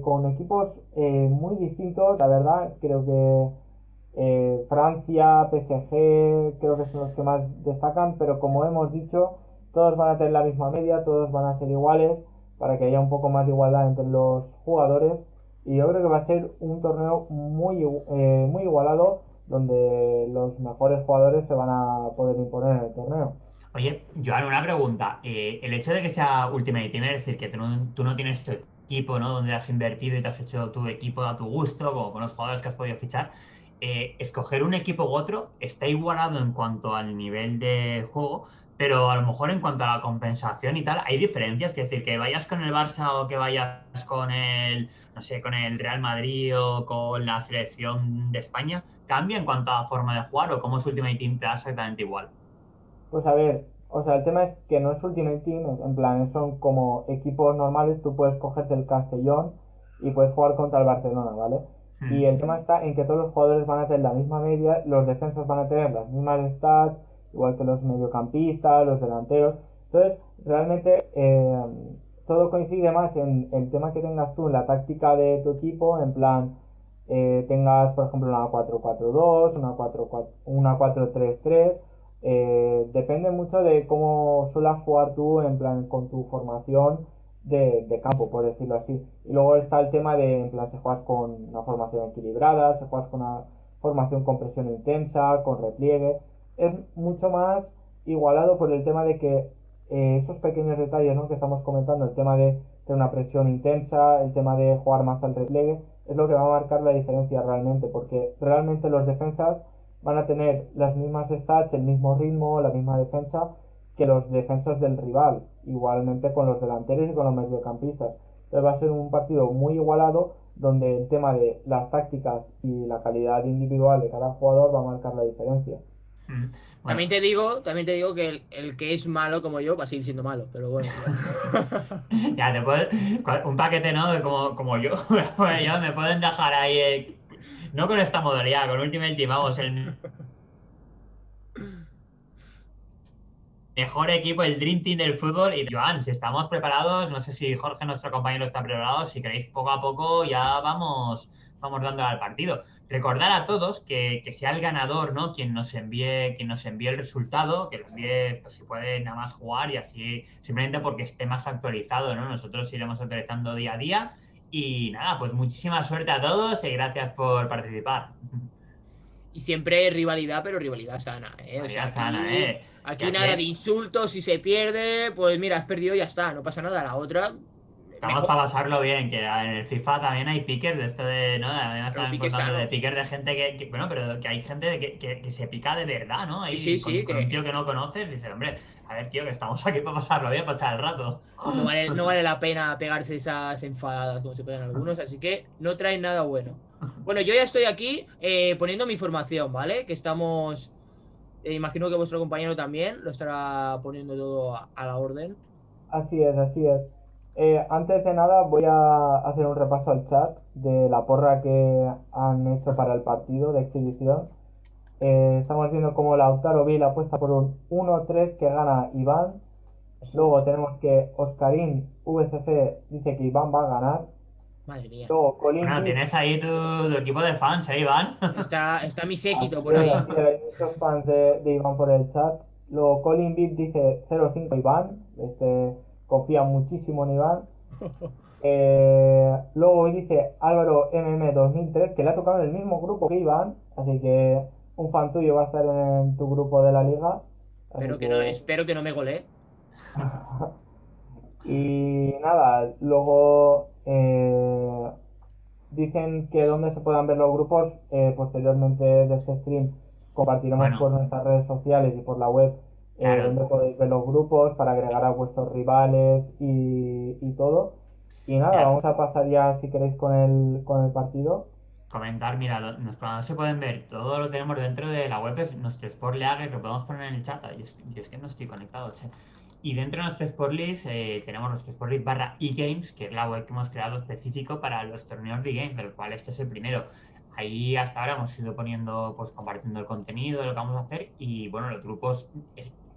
con equipos muy distintos, la verdad. Creo que Francia, PSG, creo que son los que más destacan, pero como hemos dicho, todos van a tener la misma media, todos van a ser iguales, para que haya un poco más de igualdad entre los jugadores. Y yo creo que va a ser un torneo muy igualado, donde los mejores jugadores se van a poder imponer en el torneo. Oye, Joan, una pregunta. El hecho de que sea Ultimate Team, es decir, que tú no tienes tu equipo, ¿no? Donde has invertido y te has hecho tu equipo a tu gusto, con los jugadores que has podido fichar. Escoger un equipo u otro está igualado en cuanto al nivel de juego, pero a lo mejor en cuanto a la compensación y tal, hay diferencias. Es decir, que vayas con el Barça o que vayas con el, no sé, con el Real Madrid o con la selección de España, ¿cambia en cuanto a la forma de jugar o cómo es Ultimate Team te da exactamente igual? Pues a ver, o sea, el tema es que no es Ultimate Team, en plan, son como equipos normales. Tú puedes cogerte el Castellón y puedes jugar contra el Barcelona, ¿vale? Y el tema está en que todos los jugadores van a tener la misma media, los defensas van a tener las mismas stats, igual que los mediocampistas, los delanteros. Entonces, realmente todo coincide más en el tema que tengas tú en la táctica de tu equipo, en plan, tengas, por ejemplo, una 4-4-2, una 4-3-3. Depende mucho de cómo suelas jugar tú, en plan, con tu formación de campo, por decirlo así. Y luego está el tema de, en plan, si juegas con una formación equilibrada, si juegas con una formación con presión intensa, con repliegue. Es mucho más igualado por el tema de que esos pequeños detalles, ¿no?, que estamos comentando, el tema de una presión intensa, el tema de jugar más al repliegue, es lo que va a marcar la diferencia realmente, porque realmente los defensas van a tener las mismas stats, el mismo ritmo, la misma defensa que los defensas del rival, igualmente con los delanteros y con los mediocampistas. Entonces va a ser un partido muy igualado donde el tema de las tácticas y la calidad individual de cada jugador va a marcar la diferencia. Mm. Bueno, También te digo que el que es malo como yo va a seguir siendo malo, pero bueno. ya te puedes, un paquete, ¿no? Como yo, bueno, yo me pueden dejar ahí, no con esta modalidad, con Ultimate Team, vamos, el mejor equipo, el Dream Team del fútbol. Y Joan, si estamos preparados, no sé si Jorge, nuestro compañero, está preparado, si queréis poco a poco ya vamos dándole al partido. Recordar a todos que sea el ganador, ¿no? Quien nos envíe el resultado, que lo envíe, pues, si puede nada más jugar y así, simplemente porque esté más actualizado, ¿no? Nosotros iremos actualizando día a día. Y nada, pues muchísima suerte a todos y gracias por participar. Y siempre rivalidad, pero rivalidad sana, ¿eh? O sea, María Sana, ¿eh? Que aquí aquí nada de insultos, si se pierde, pues mira, has perdido y ya está, no pasa nada. La otra, estamos mejor, para pasarlo bien, que en el FIFA también hay pickers de esto de, ¿no? A mí me pero estaban piques contando de sanos. pickers de gente bueno, pero que hay gente que se pica de verdad, ¿no? Sí, sí, Ahí sí, con un que tío que no conoces, dices, hombre, a ver, tío, que estamos aquí para pasarlo bien, para echar el rato. no vale la pena pegarse esas enfadadas como se pegan algunos, así que no traen nada bueno. Bueno, yo ya estoy aquí poniendo mi formación, ¿vale? Que estamos. Imagino que vuestro compañero también lo estará poniendo todo a la orden. Así es, así es. Antes de nada voy a hacer un repaso al chat de la porra que han hecho para el partido de exhibición. Estamos viendo cómo Lautaro Vila apuesta por un 1-3 que gana Iván. Ojo, Luego tenemos que Oscarín VCC dice que Iván va a ganar. madre mía. Luego Colin Bueno, Beat, tienes ahí tu equipo de fans, ¿eh, Iván? Está mi séquito por así ahí. es, hay muchos fans de Iván por el chat. Luego Colin Beat dice 0-5 Iván, confía muchísimo en Iván. Luego dice Álvaro MM 2003 que le ha tocado en el mismo grupo que Iván, así que un fan tuyo va a estar en tu grupo de la liga. Así que Espero que no me golee. y nada, luego dicen que donde se puedan ver los grupos posteriormente de este stream compartiremos por Bueno, nuestras redes sociales y por la web claro, donde podéis ver los grupos para agregar a vuestros rivales y todo. Y nada, mira, vamos a pasar ya si queréis con el partido. comentar, mira, los programas se pueden ver, todo lo tenemos dentro de la web, es nuestro Sport League, lo podemos poner en el chat, y es que no estoy conectado, che. Y dentro de nuestro Sport List tenemos nuestro Sport List barra eGames, que es la web que hemos creado específico para los torneos de eGames, del cual este es el primero. Ahí hasta ahora hemos ido poniendo, pues compartiendo el contenido de lo que vamos a hacer y bueno, los grupos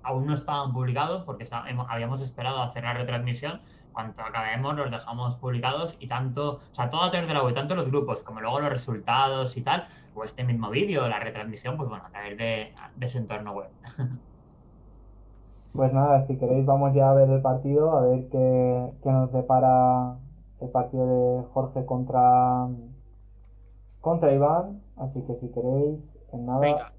aún no estaban publicados porque habíamos esperado a hacer la retransmisión. Cuando acabemos los dejamos publicados y tanto, o sea, todo a través de la web, tanto los grupos como luego los resultados y tal, o este mismo vídeo, la retransmisión, pues bueno, a través de ese entorno web. Pues nada, si queréis vamos ya a ver el partido, a ver qué nos depara el partido de Jorge contra Iván. Así que si queréis, en nada, Venga,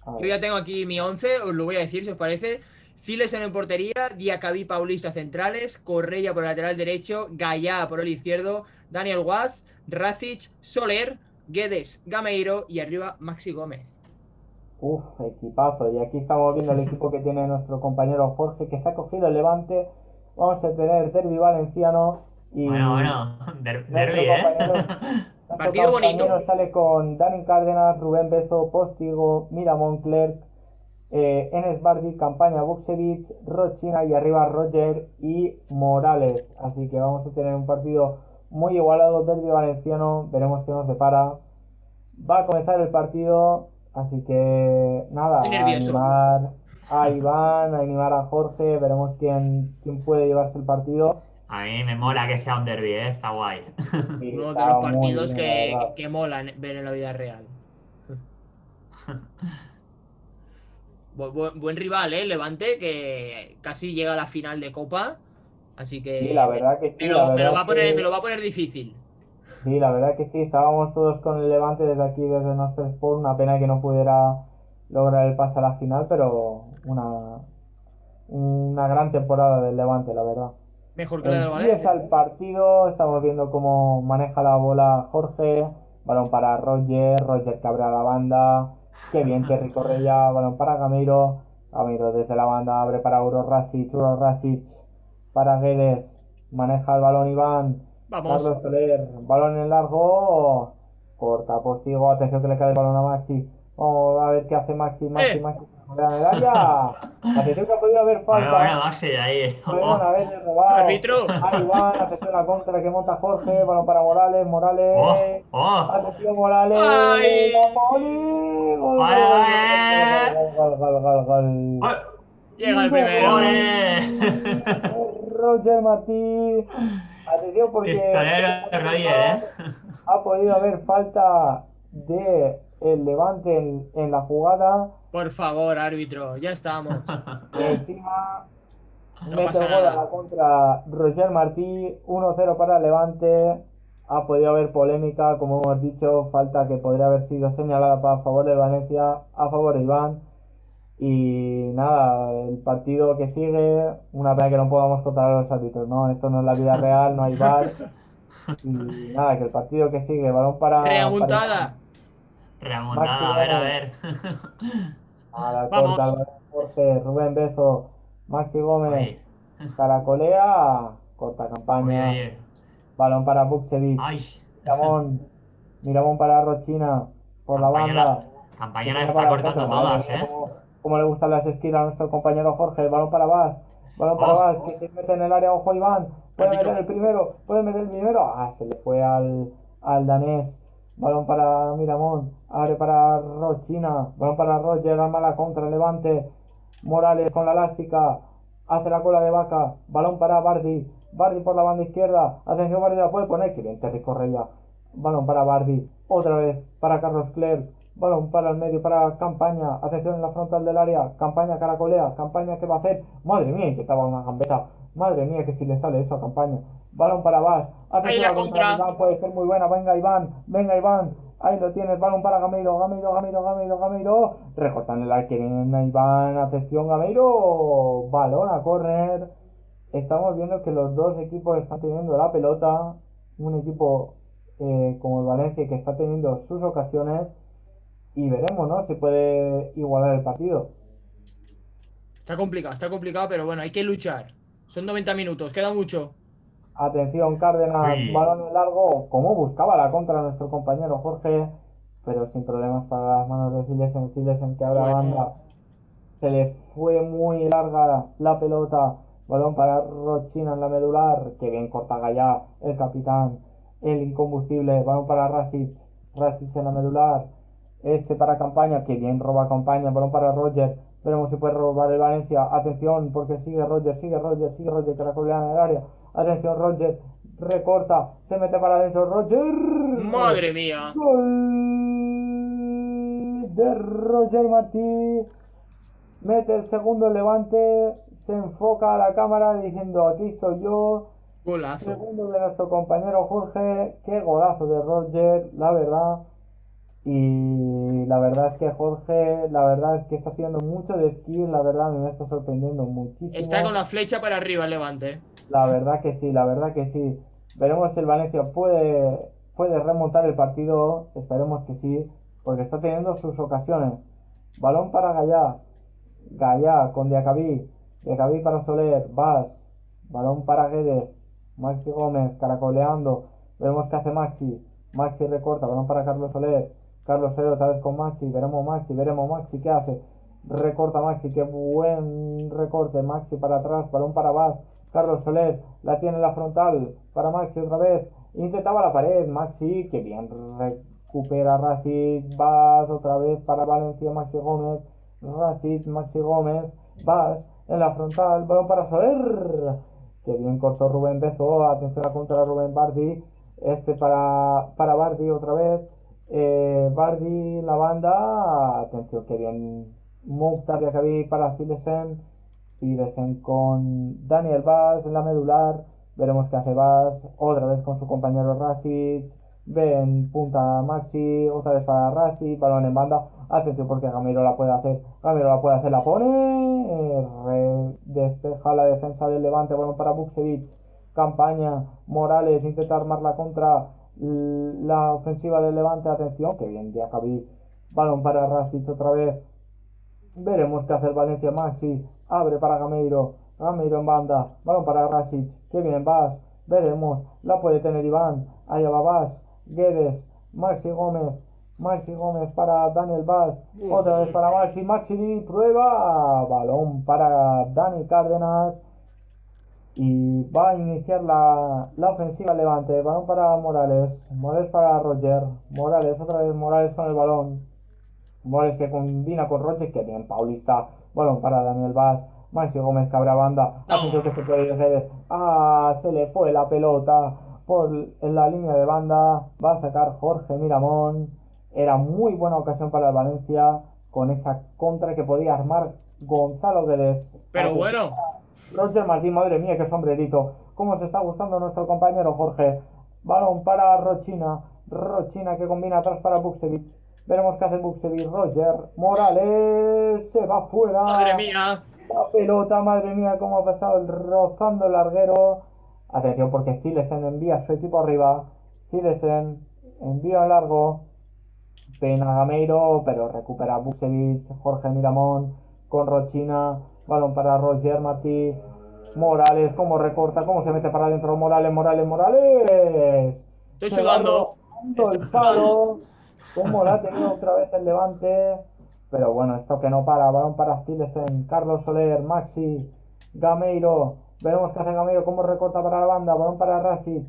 a yo ver. ya tengo aquí mi 11, os lo voy a decir si os parece. Files en portería, Diacabí Paulista centrales, Correia por el lateral derecho, Gallá por el izquierdo, Daniel Guas, Racic, Soler, Guedes, Gameiro y arriba Maxi Gómez. Uf, equipazo. Y aquí estamos viendo el equipo que tiene nuestro compañero Jorge, que se ha cogido el Levante. Vamos a tener Derby Valenciano y Bueno, derbi, nuestro ¿eh? compañero, nuestro Partido bonito. compañero sale con Dani Cárdenas, Rubén Bezo, Postigo, Miramón Clerc, Enes Bardi, Campaña Buksevich, Rochina y arriba Roger y Morales. Así que vamos a tener un partido muy igualado, Derby Valenciano. Veremos qué nos depara. Va a comenzar el partido, así que nada, Estoy a nervioso. animar a Iván, a animar a Jorge, veremos quién puede llevarse el partido. A mí me mola que sea un derbi, ¿eh? Está guay. Y Uno de los está muy partidos bien, la verdad. que molan ver en la vida real. Buen rival, ¿eh? Levante, que casi llega a la final de Copa. Así Sí, la que verdad que sí, me la lo, me lo verdad va a poner, me que lo va a poner difícil. sí, la verdad que sí, estábamos todos con el Levante desde aquí, desde nuestro Sport, una pena que no pudiera lograr el pase a la final, pero una gran temporada del Levante, la verdad. Mejor que la del Empieza Valencia. el partido, estamos viendo cómo maneja la bola Jorge, balón para Roger, Roger que abre a la banda, Qué bien, Terry Correia, balón para Gameiro. Gameiro desde la banda abre para Uro Rasic para Guedes. Maneja el balón Iván. Vamos. Carlos Soler, balón en largo. Corta postigo, atención que le cae el balón a Maxi. Vamos a ver qué hace Maxi, ¡Eh! en el área. Atención que ha podido haber Bueno, bueno, falta. Maxi, ahí. Pudieron Oh, haberle robado. ¡Árbitro! Ahí Iván, atención a la contra que monta Jorge. Balón para Morales, oh, Morales. oh. Atención, Morales. ¡Ay! Gol, gol, ¡Vale, gol, vale! gol, gol, gol, gol, gol. ¡Oh! Llega el primero. ¡Ole! Roger Martí. Atención porque Pistolero Roger, ¿eh? ha podido haber falta de el Levante en la jugada. Por favor, árbitro, ya estamos. Y encima No mete pasa el gol a nada. la contra Roger Martí. 1-0 para el Levante. Ha podido haber polémica, como hemos dicho, falta que podría haber sido señalada a favor de Valencia, a favor de Iván. Y nada, el partido que sigue, una pena que no podamos contar a los árbitros, ¿no? Esto no es la vida real, no hay VAR. Y nada, que el partido que sigue, balón para Iván. Reamontada. Maxi Remontada, a Gómez, ver. nada, corta el Vamos. balón Jorge, Rubén Bezo, Maxi Gómez, Oye, caracolea, corta oye, campaña, oye. balón para Bukcevic, Ay. Miramón, Miramón para Rochina, por la Campaña, banda, campaña que la tiene está para el centro, cortando madre todas, mía, ¿eh? cómo le gustan las esquinas a nuestro compañero Jorge, balón para ¡Oh! Vas, que se mete en el área, ojo Iván, Árbitro. puede meter el primero, se le fue al danés, balón para Miramón, abre para Rochina, balón para Roger, arma la contra, Levante, Morales con la elástica, hace la cola de vaca, balón para Bardi, Bardi por la banda izquierda, atención Bardi la puede poner, que bien Terry Correia, balón para Bardi, otra vez para Carlos Clerc, balón para el medio para Campaña, atención en la frontal del área, Campaña caracolea, Campaña que va a hacer, madre mía, intentaba una gambeta, madre mía que si le sale eso a Campaña, balón para Vas, Ahí atención la a contra contra. Iván, puede ser muy buena, venga Iván, ahí lo tienes, balón para Gameiro, recortan el arque, viene Iván, atención Gameiro, balón a córner, estamos viendo que los dos equipos están teniendo la pelota, un equipo como el Valencia que está teniendo sus ocasiones y veremos, ¿no? Si puede igualar el partido. Está complicado, pero bueno, hay que luchar. Son 90 minutos, queda mucho. Atención, Cárdenas, Uy. balón en largo, como buscaba la contra nuestro compañero Jorge, pero sin problemas para las manos de Cilesen que abre la Bueno, banda. Se le fue muy larga la pelota. Balón para Rochina en la medular. Que bien corta Gallá, el capitán. El incombustible. Balón para Rasic. Rasic en la medular. Este para Campaña. Que bien roba Campaña. Balón para Roger. Veremos si puede robar el Valencia. Atención, porque sigue Roger. Caracolea en el área. Atención, Roger. Recorta. Se mete para adentro. Roger. madre mía. Gol de Roger Martí. Mete el segundo Levante, se enfoca a la cámara diciendo aquí estoy yo, Golazo. segundo de nuestro compañero Jorge, qué golazo de Roger, la verdad. Y la verdad es que Jorge, la verdad es que está haciendo mucho de esquí, la verdad a mí me está sorprendiendo Está con muchísimo. la flecha para arriba el Levante. La verdad que sí, la verdad que sí. Veremos si el Valencia puede remontar el partido, esperemos que sí, porque está teniendo sus ocasiones. Balón para Gallá, Gallá con Diacabí, Diacabí para Soler, Vas, balón para Guedes, Maxi Gómez caracoleando, vemos que hace Maxi, Maxi recorta, balón para Carlos Soler otra vez con Maxi, veremos Maxi qué hace, recorta Maxi, qué buen recorte, Maxi para atrás, balón para Vas, Carlos Soler, la tiene en la frontal, para Maxi otra vez, intentaba la pared, Maxi, que bien recupera Rasic, Vas otra vez para Valencia, Maxi Gómez, Rasic, Maxi Gómez, Vas en la frontal, balón para Soler, que bien cortó Rubén Bezo, atención a contra Rubén Bardi, este para Bardi otra vez, Bardi la banda, atención que bien Mukhtar Diakabi para Cilesen con Daniel Vaz en la medular, veremos qué hace Vaz, otra vez con su compañero Rasic, ven punta Maxi, otra vez para Rasic, balón en banda, atención porque Gamero la puede hacer, la pone, despeja la defensa del Levante, balón para Bukcevic, Campaña, Morales intenta armar la contra la ofensiva del Levante, atención, que bien Diakabi Balón para Rasic otra vez. Veremos qué hace el Valencia. Maxi abre para Gameiro. Gameiro en banda. Balón para Rasic. Qué bien Vas. Veremos. La puede tener Iván. Allá va Vas. Guedes. Maxi Gómez. Maxi Gómez para Daniel Vas. Otra vez para Maxi. Maxi prueba. Balón para Dani Cárdenas. Y va a iniciar la ofensiva Levante. Balón para Morales. Morales para Roger. Morales, otra vez Morales con el balón. Morales que combina con Roger. Que bien, Paulista. Balón para Daniel Vaz. Maxi Gómez que abre a banda. Atención que se puede ir Redes. Se le fue la pelota en la línea de banda. Va a sacar Jorge Miramón. Era muy buena ocasión para el Valencia. Con esa contra que podía armar Gonzalo Guedes. Pero bueno. Roger Martín, madre mía, qué sombrerito. Cómo se está gustando nuestro compañero Jorge. Balón para Rochina. Rochina que combina atrás para Buksevich. Veremos qué hace Buksevich. Roger Morales se va fuera. Madre mía. La pelota, madre mía, cómo ha pasado rozando el larguero. Atención porque Zilesen envía a su equipo arriba. Zilesen envía en largo. Pena Gameiro, pero recupera Buksevich. Jorge Miramón con Rochina. Balón para Roger Martí. Morales, cómo recorta, cómo se mete para adentro. Morales. Estoy sudando. El palo. Cómo la ha tenido otra vez el Levante. Pero bueno, esto que no para. Balón para Zilesen. Carlos Soler. Maxi. Gameiro. Veremos qué hace Gameiro. Cómo recorta para la banda. Balón para Rasic.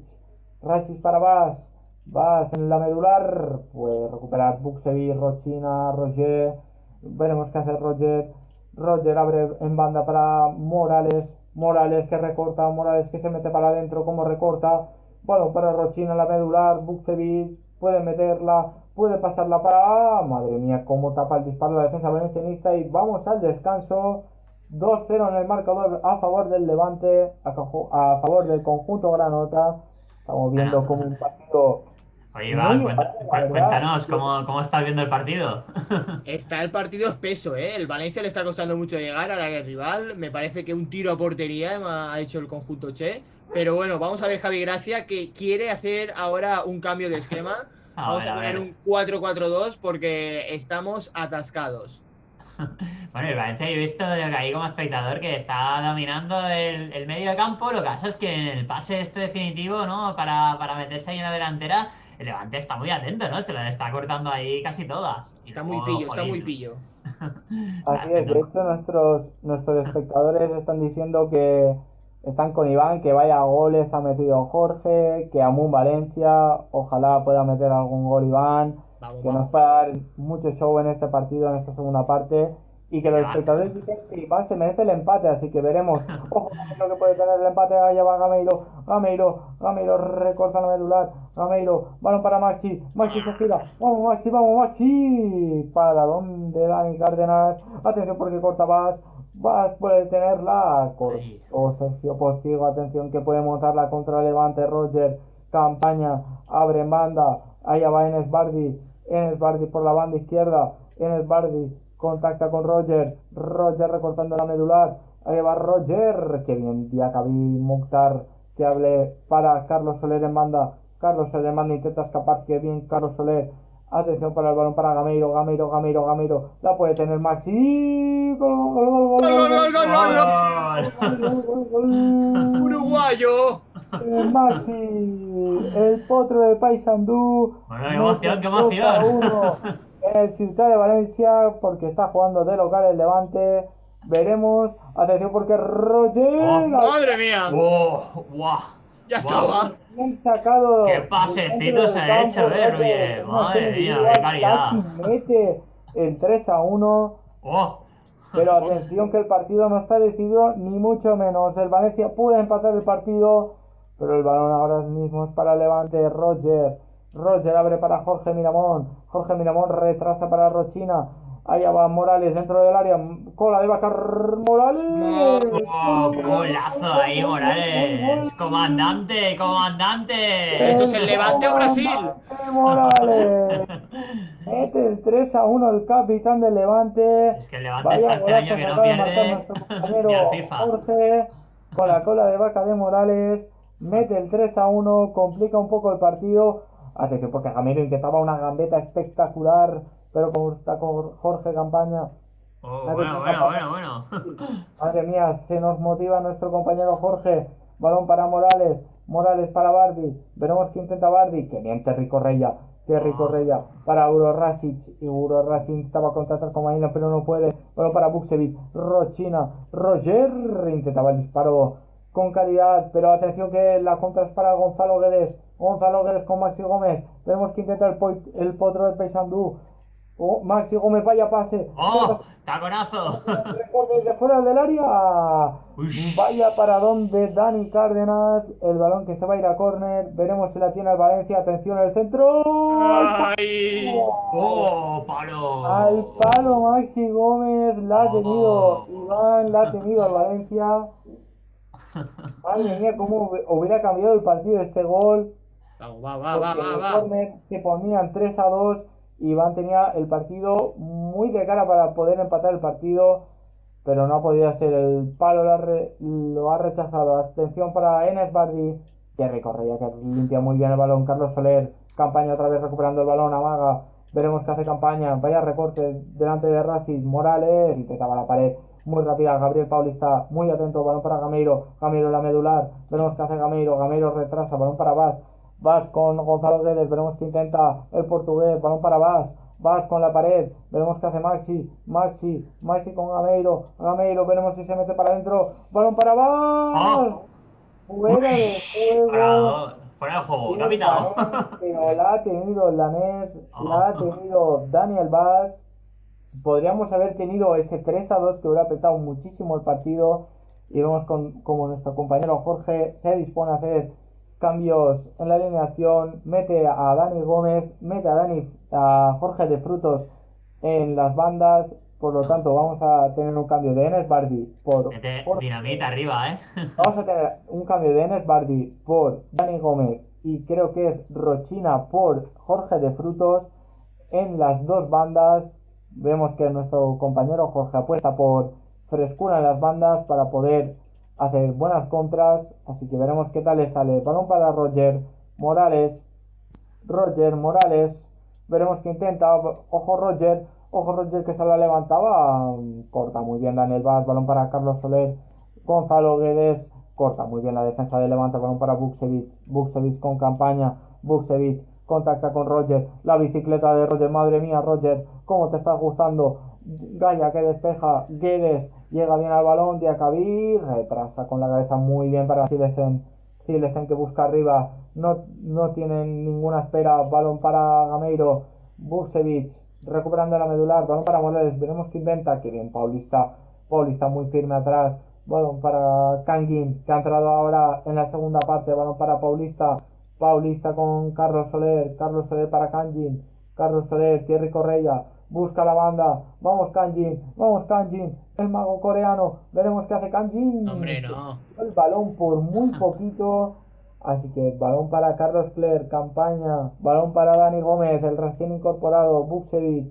Rasic para Vas. Vas en la medular. Puede recuperar Buksevich, Rochina, Roger. Veremos qué hace Roger. Roger abre en banda para Morales. Morales que recorta. Morales que se mete para adentro. Como recorta. Balón para Rochina en la medular. Buksevich puede meterla. Puede pasarla para. Madre mía, cómo tapa el disparo de la defensa valencianista. Y vamos al descanso. 2-0 en el marcador a favor del Levante. A favor del conjunto granota. Estamos viendo como un partido. Oye, Iván, cuéntanos, ¿cómo estás viendo el partido? Está el partido espeso, ¿eh? El Valencia le está costando mucho llegar al área rival. Me parece que un tiro a portería ha hecho el conjunto Che. Pero bueno, vamos a ver Javi Gracia que quiere hacer ahora un cambio de esquema. Vamos a poner un 4-4-2 porque estamos atascados. Bueno, el Valencia yo he visto ahí como espectador que está dominando el medio de campo. Lo que pasa es que en el pase definitivo, ¿no? Para meterse ahí en la delantera, el Levante está muy atento, ¿no? Se lo está cortando ahí casi todas. Está muy pillo, está muy pillo. Así es, de hecho nuestros espectadores están diciendo que están con Iván, que vaya goles ha metido Jorge, que Amun Valencia, ojalá pueda meter algún gol Iván, que nos va a dar mucho show en este partido, en esta segunda parte, y que los espectadores dicen que Iván se merece el empate, así que veremos. Ojo, lo que puede tener el empate. Allá va Gameiro recorta la medular. Gameiro, balón para Maxi se gira. Vamos Maxi, para donde Dani Cárdenas. Atención porque corta Vas puede tenerla. O Sergio Postigo, atención que puede montarla contra el Levante. Roger, campaña, abre en banda. Allá va Enes Bardi por la banda izquierda. Enes Bardi contacta con Roger recortando la medular. Ahí va Roger, que bien, Diakabi Mukhtar, que hable para Carlos Soler en banda. Carlos Soler en banda, intenta escaparse, que bien Carlos Soler. Atención para el balón para Gameiro. La puede tener Maxi. ¡Gol! ¡Uruguayo! Maxi, el potro de Paysandú. Bueno, qué emoción. En el Ciutat de Valencia, porque está jugando de local el Levante. Veremos. Atención porque Roger. ¡Madre mía! ¡Wow! ¡Ya estaba! Bien sacado. ¡Qué pasecito se ha hecho, Roger! ¡Madre mía, qué calidad! Casi mete el 3-1. Pero atención que el partido no está decidido, ni mucho menos. El Valencia puede empatar el partido, pero el balón ahora mismo es para el Levante. Roger abre para Jorge Miramón retrasa para Rochina. Allá va Morales dentro del área. Cola de vaca. Morales. Golazo ahí, Morales. Comandante. ¿Esto es el Levante o Brasil? Morales. Mete el 3-1 el capitán del Levante. Es que el Levante está este año que no pierde. Nuestro compañero Jorge con la cola de vaca de Morales. Mete el 3-1. Complica un poco el partido. Atención porque Gameiro intentaba una gambeta espectacular pero como está con Jorge Campaña. Oh, Madre bueno, mía, bueno, bueno, bueno. madre mía, se nos motiva nuestro compañero Jorge. Balón para Morales. Morales para Bardi. Veremos qué intenta Bardi. Que bien, Terry Correia. Terry Oh, Correia para Uro Rasic. Y Uro Rasic intentaba contratar con Maina, pero no puede. Balón para Buksevic. Rochina. Roger intentaba el disparo con calidad. Pero atención que la contra es para Gonzalo Guedes. Gonzalo Guedes con Maxi Gómez. Veremos que intenta el potro del Paysandú. Oh, Maxi Gómez, vaya pase. oh, taconazo. Recorte desde fuera del área. Ush. Vaya para donde Dani Cárdenas. El balón que se va a ir a córner. Veremos si la tiene el Valencia. Atención al centro. ¡Al ¡Ay! palo! Oh, Al palo. palo Maxi Gómez. La ha tenido Iván. La ha Oh. tenido el Valencia. Madre mía, cómo hubiera cambiado el partido este gol. Vamos, va, va, va, Porque en va, el va. córner se ponían 3-2. Iván tenía el partido muy de cara para poder empatar el partido, pero no podía ser. El palo lo ha rechazado. Atención para Enes Bardi, que recorría, que limpia muy bien el balón. Carlos Soler, Campaña otra vez recuperando el balón, amaga. Veremos qué hace Campaña. Vaya recorte delante de Rasis. Morales intentaba la pared muy rápida. Gabriel Paulista muy atento. Balón para Gameiro. Gameiro la medular. Veremos qué hace Gameiro. Gameiro retrasa. Balón para Vaz. Vaz con Gonzalo Guedes. Veremos qué intenta el portugués. Balón para Vaz. Vas con la pared, veremos qué hace Maxi con Gameiro, veremos si se mete para adentro, balón para Oh. Vas, fuera de Ush. juego, Fuera de juego. ¿Qué ha el pitado? danés, pero la ha tenido el danés, la ha Oh. tenido Daniel Vaz. Podríamos haber tenido ese 3-2 que hubiera apretado muchísimo el partido, y vemos como nuestro compañero Jorge se dispone a hacer cambios en la alineación, mete a Dani Gómez, mete a Jorge de Frutos en las bandas. Por lo tanto vamos a tener un cambio de Enes Bardi por Mete dinamita Jorge. arriba, ¿eh? Vamos a tener un cambio de Enes Bardi por Dani Gómez y creo que es Rochina por Jorge de Frutos en las dos bandas. Vemos que nuestro compañero Jorge apuesta por frescura en las bandas para poder hacer buenas contras, así que veremos qué tal le sale. Balón para Morales, veremos que intenta, ojo Roger que se la levantaba, corta muy bien Daniel Vaz, balón para Carlos Soler, Gonzalo Guedes, corta muy bien la defensa de Levante, balón para Buksevic con Campaña, Buksevic contacta con Roger, la bicicleta de Roger, madre mía Roger, cómo te está gustando, Gaya que despeja, Guedes llega bien al balón, Diacabí retrasa con la cabeza muy bien para Cilesen que busca arriba, no tienen ninguna espera, balón para Gameiro, Buksevic recuperando la medular, balón para Morales, veremos qué inventa, que bien Paulista muy firme atrás, balón para Kangin, que ha entrado ahora en la segunda parte, balón para Paulista con Carlos Soler para Kangin, Carlos Soler, Thierry Correia, busca la banda, vamos Kanjin, el mago coreano, veremos qué hace Kanjin, Hombre, se no. el balón por muy poquito, así que balón para Carlos Cler, Campaña, balón para Dani Gómez, el recién incorporado, Buksevic,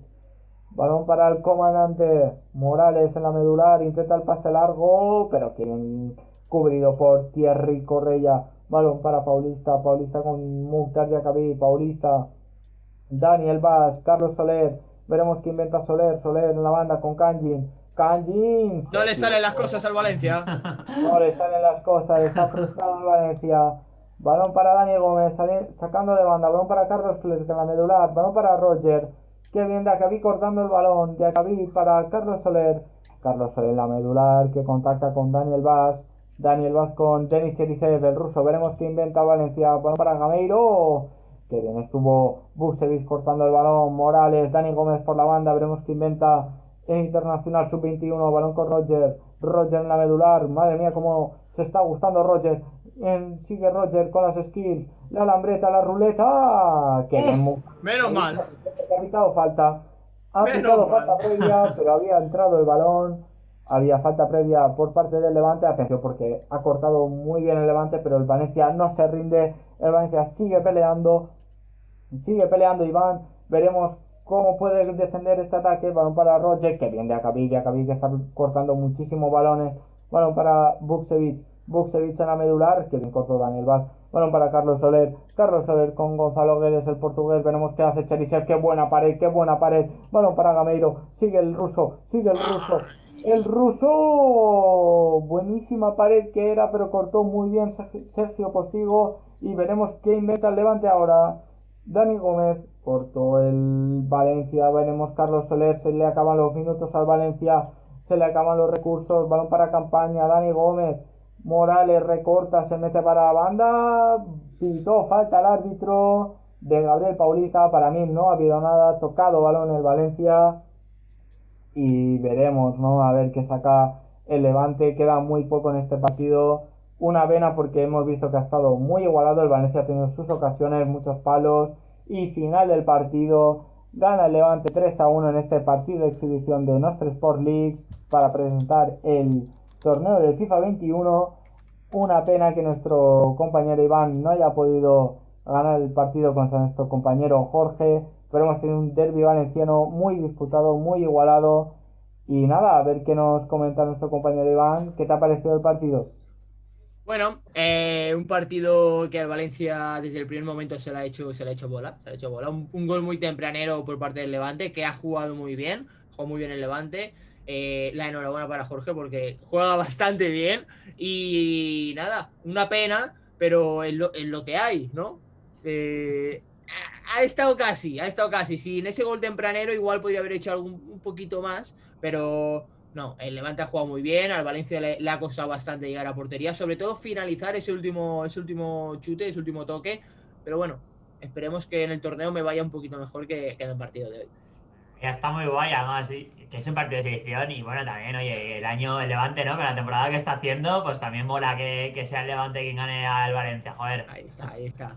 balón para el comandante, Morales en la medular, intenta el pase largo, pero quieren cubrido por Thierry Correia, balón para Paulista con Mukhtar Yakabi, Paulista, Daniel Vaz, Carlos Soler, veremos qué inventa Soler en la banda con Kanjin No se le salen las cosas equivocó, al Valencia. no le salen las cosas, está frustrado el Valencia. Balón para Dani Gómez, sacando de banda, balón para Carlos Clerc en la medular, balón para Roger. Qué bien, de Acabí cortando el balón, de Acabí para Carlos Soler. Carlos Soler en la medular, que contacta con Daniel Vaz. Daniel Vaz con Denis Cherisev, el ruso. Veremos qué inventa Valencia. Balón para Gameiro. Qué bien estuvo Busevic cortando el balón. Morales, Dani Gómez por la banda. Veremos qué inventa el Internacional Sub-21. Balón con Roger en la medular, madre mía cómo se está gustando Roger, sigue Roger con las skills, la lambreta, la ruleta, que Uf, bien, menos mal. ha Menos pitado falta mal. previa, pero había entrado el balón, había falta previa por parte del Levante, atención porque ha cortado muy bien el Levante, pero el Valencia no se rinde, el Valencia sigue peleando Iván, veremos cómo puede defender este ataque, balón para Roger, que bien de Acabí que está cortando muchísimos balones, balón para Buksevic, Buksevich en la medular, que bien cortó Daniel Vaz. Balón para Carlos Soler. Carlos Soler con Gonzalo Guedes, el portugués. Veremos qué hace Cherisev. Qué buena pared, qué buena pared. Balón para Gameiro. Sigue el ruso, sigue el ruso. El ruso. Buenísima pared que era, pero cortó muy bien Sergio Postigo. Y veremos qué inventa el Levante ahora. Dani Gómez cortó el Valencia. Veremos Carlos Soler. Se le acaban los minutos al Valencia. Se le acaban los recursos. Balón para Campaña. Dani Gómez. Morales recorta, se mete para la banda. Pitó falta el árbitro de Gabriel Paulista. Para mí no ha habido nada. Tocado balón el Valencia. Y veremos, ¿no? A ver qué saca el Levante. Queda muy poco en este partido. Una pena porque hemos visto que ha estado muy igualado. El Valencia ha tenido sus ocasiones, muchos palos. Y final del partido. Gana el Levante 3-1 en este partido de exhibición de Nostra Sport Leagues para presentar el torneo del FIFA 21. Una pena que nuestro compañero Iván no haya podido ganar el partido con nuestro compañero Jorge, pero hemos tenido un derbi valenciano muy disputado, muy igualado. Y nada, a ver qué nos comenta nuestro compañero Iván. ¿Qué te ha parecido el partido? Bueno, un partido que al Valencia desde el primer momento se le ha hecho bola. Se le ha hecho bola. Un gol muy tempranero por parte del Levante, que ha jugado muy bien. Jugó muy bien el Levante. La enhorabuena para Jorge porque juega bastante bien. Y nada, una pena, pero en lo que hay, ¿no? Ha estado casi, ha estado casi. Sin ese gol tempranero igual podría haber hecho un poquito más, pero no, el Levante ha jugado muy bien, al Valencia le ha costado bastante llegar a portería, sobre todo finalizar ese último chute, ese último toque, pero bueno, esperemos que en el torneo me vaya un poquito mejor que en el partido de hoy. Ya está muy guay, además, sí, que es un partido de selección y bueno, también, oye, el Levante, ¿no? Con la temporada que está haciendo, pues también mola que sea el Levante quien gane al Valencia, joder. Ahí está, ahí está.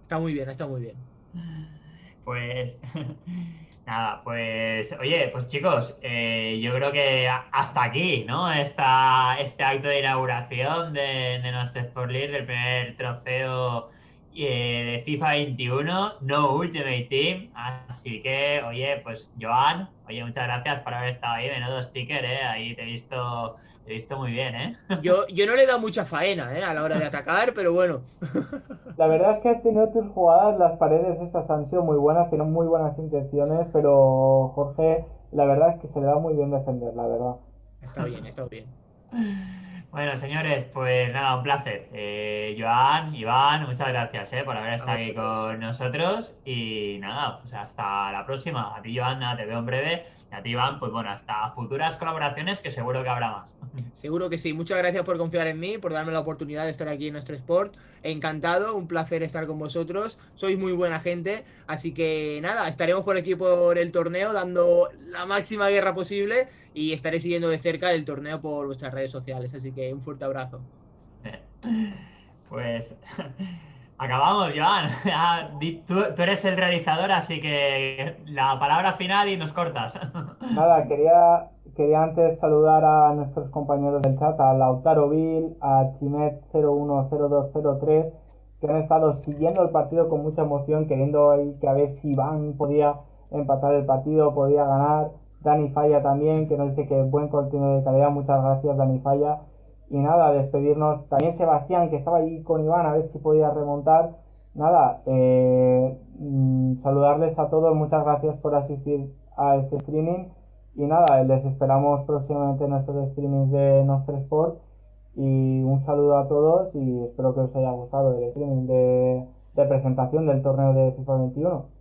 Está muy bien, está muy bien. Pues nada, pues oye, pues chicos, yo creo que hasta aquí, ¿no? Este acto de inauguración de nuestro Sport League, del primer trofeo de FIFA 21, no Ultimate Team. Así que, oye, pues Joan, oye, muchas gracias por haber estado ahí, menudo sticker, ¿eh? Ahí te he visto muy bien, ¿eh? Yo no le he dado mucha faena, a la hora de atacar, pero bueno. La verdad es que has tenido tus jugadas, las paredes esas han sido muy buenas, tienen muy buenas intenciones, pero Jorge, la verdad es que se le da muy bien defender, la verdad. Está bien, está bien. Bueno, señores, pues nada, un placer. Joan, Iván, muchas gracias por haber A estado aquí vosotros. con nosotros. Y nada, pues hasta la próxima. A ti, Joan, nada, te veo en breve. Y a ti, Iván, pues bueno, hasta futuras colaboraciones que seguro que habrá más. Seguro que sí. Muchas gracias por confiar en mí, por darme la oportunidad de estar aquí en nuestro sport. Encantado, un placer estar con vosotros. Sois muy buena gente. Así que nada, estaremos por aquí por el torneo dando la máxima guerra posible y estaré siguiendo de cerca el torneo por vuestras redes sociales. Así que un fuerte abrazo. Pues acabamos, Joan. Tú eres el realizador, así que la palabra final y nos cortas. Nada, quería antes saludar a nuestros compañeros del chat, a Lautaro Vil, a Chimet010203, que han estado siguiendo el partido con mucha emoción, queriendo ahí que a ver si Iván podía empatar el partido, podía ganar. Dani Falla también, que nos dice que buen contenido de calidad, muchas gracias Dani Falla. Y nada, despedirnos. También Sebastián, que estaba allí con Iván, a ver si podía remontar. Nada, saludarles a todos, muchas gracias por asistir a este streaming. Y nada, les esperamos próximamente en nuestros streamings de Nostra Sport. Y un saludo a todos y espero que os haya gustado el streaming de presentación del torneo de FIFA 21.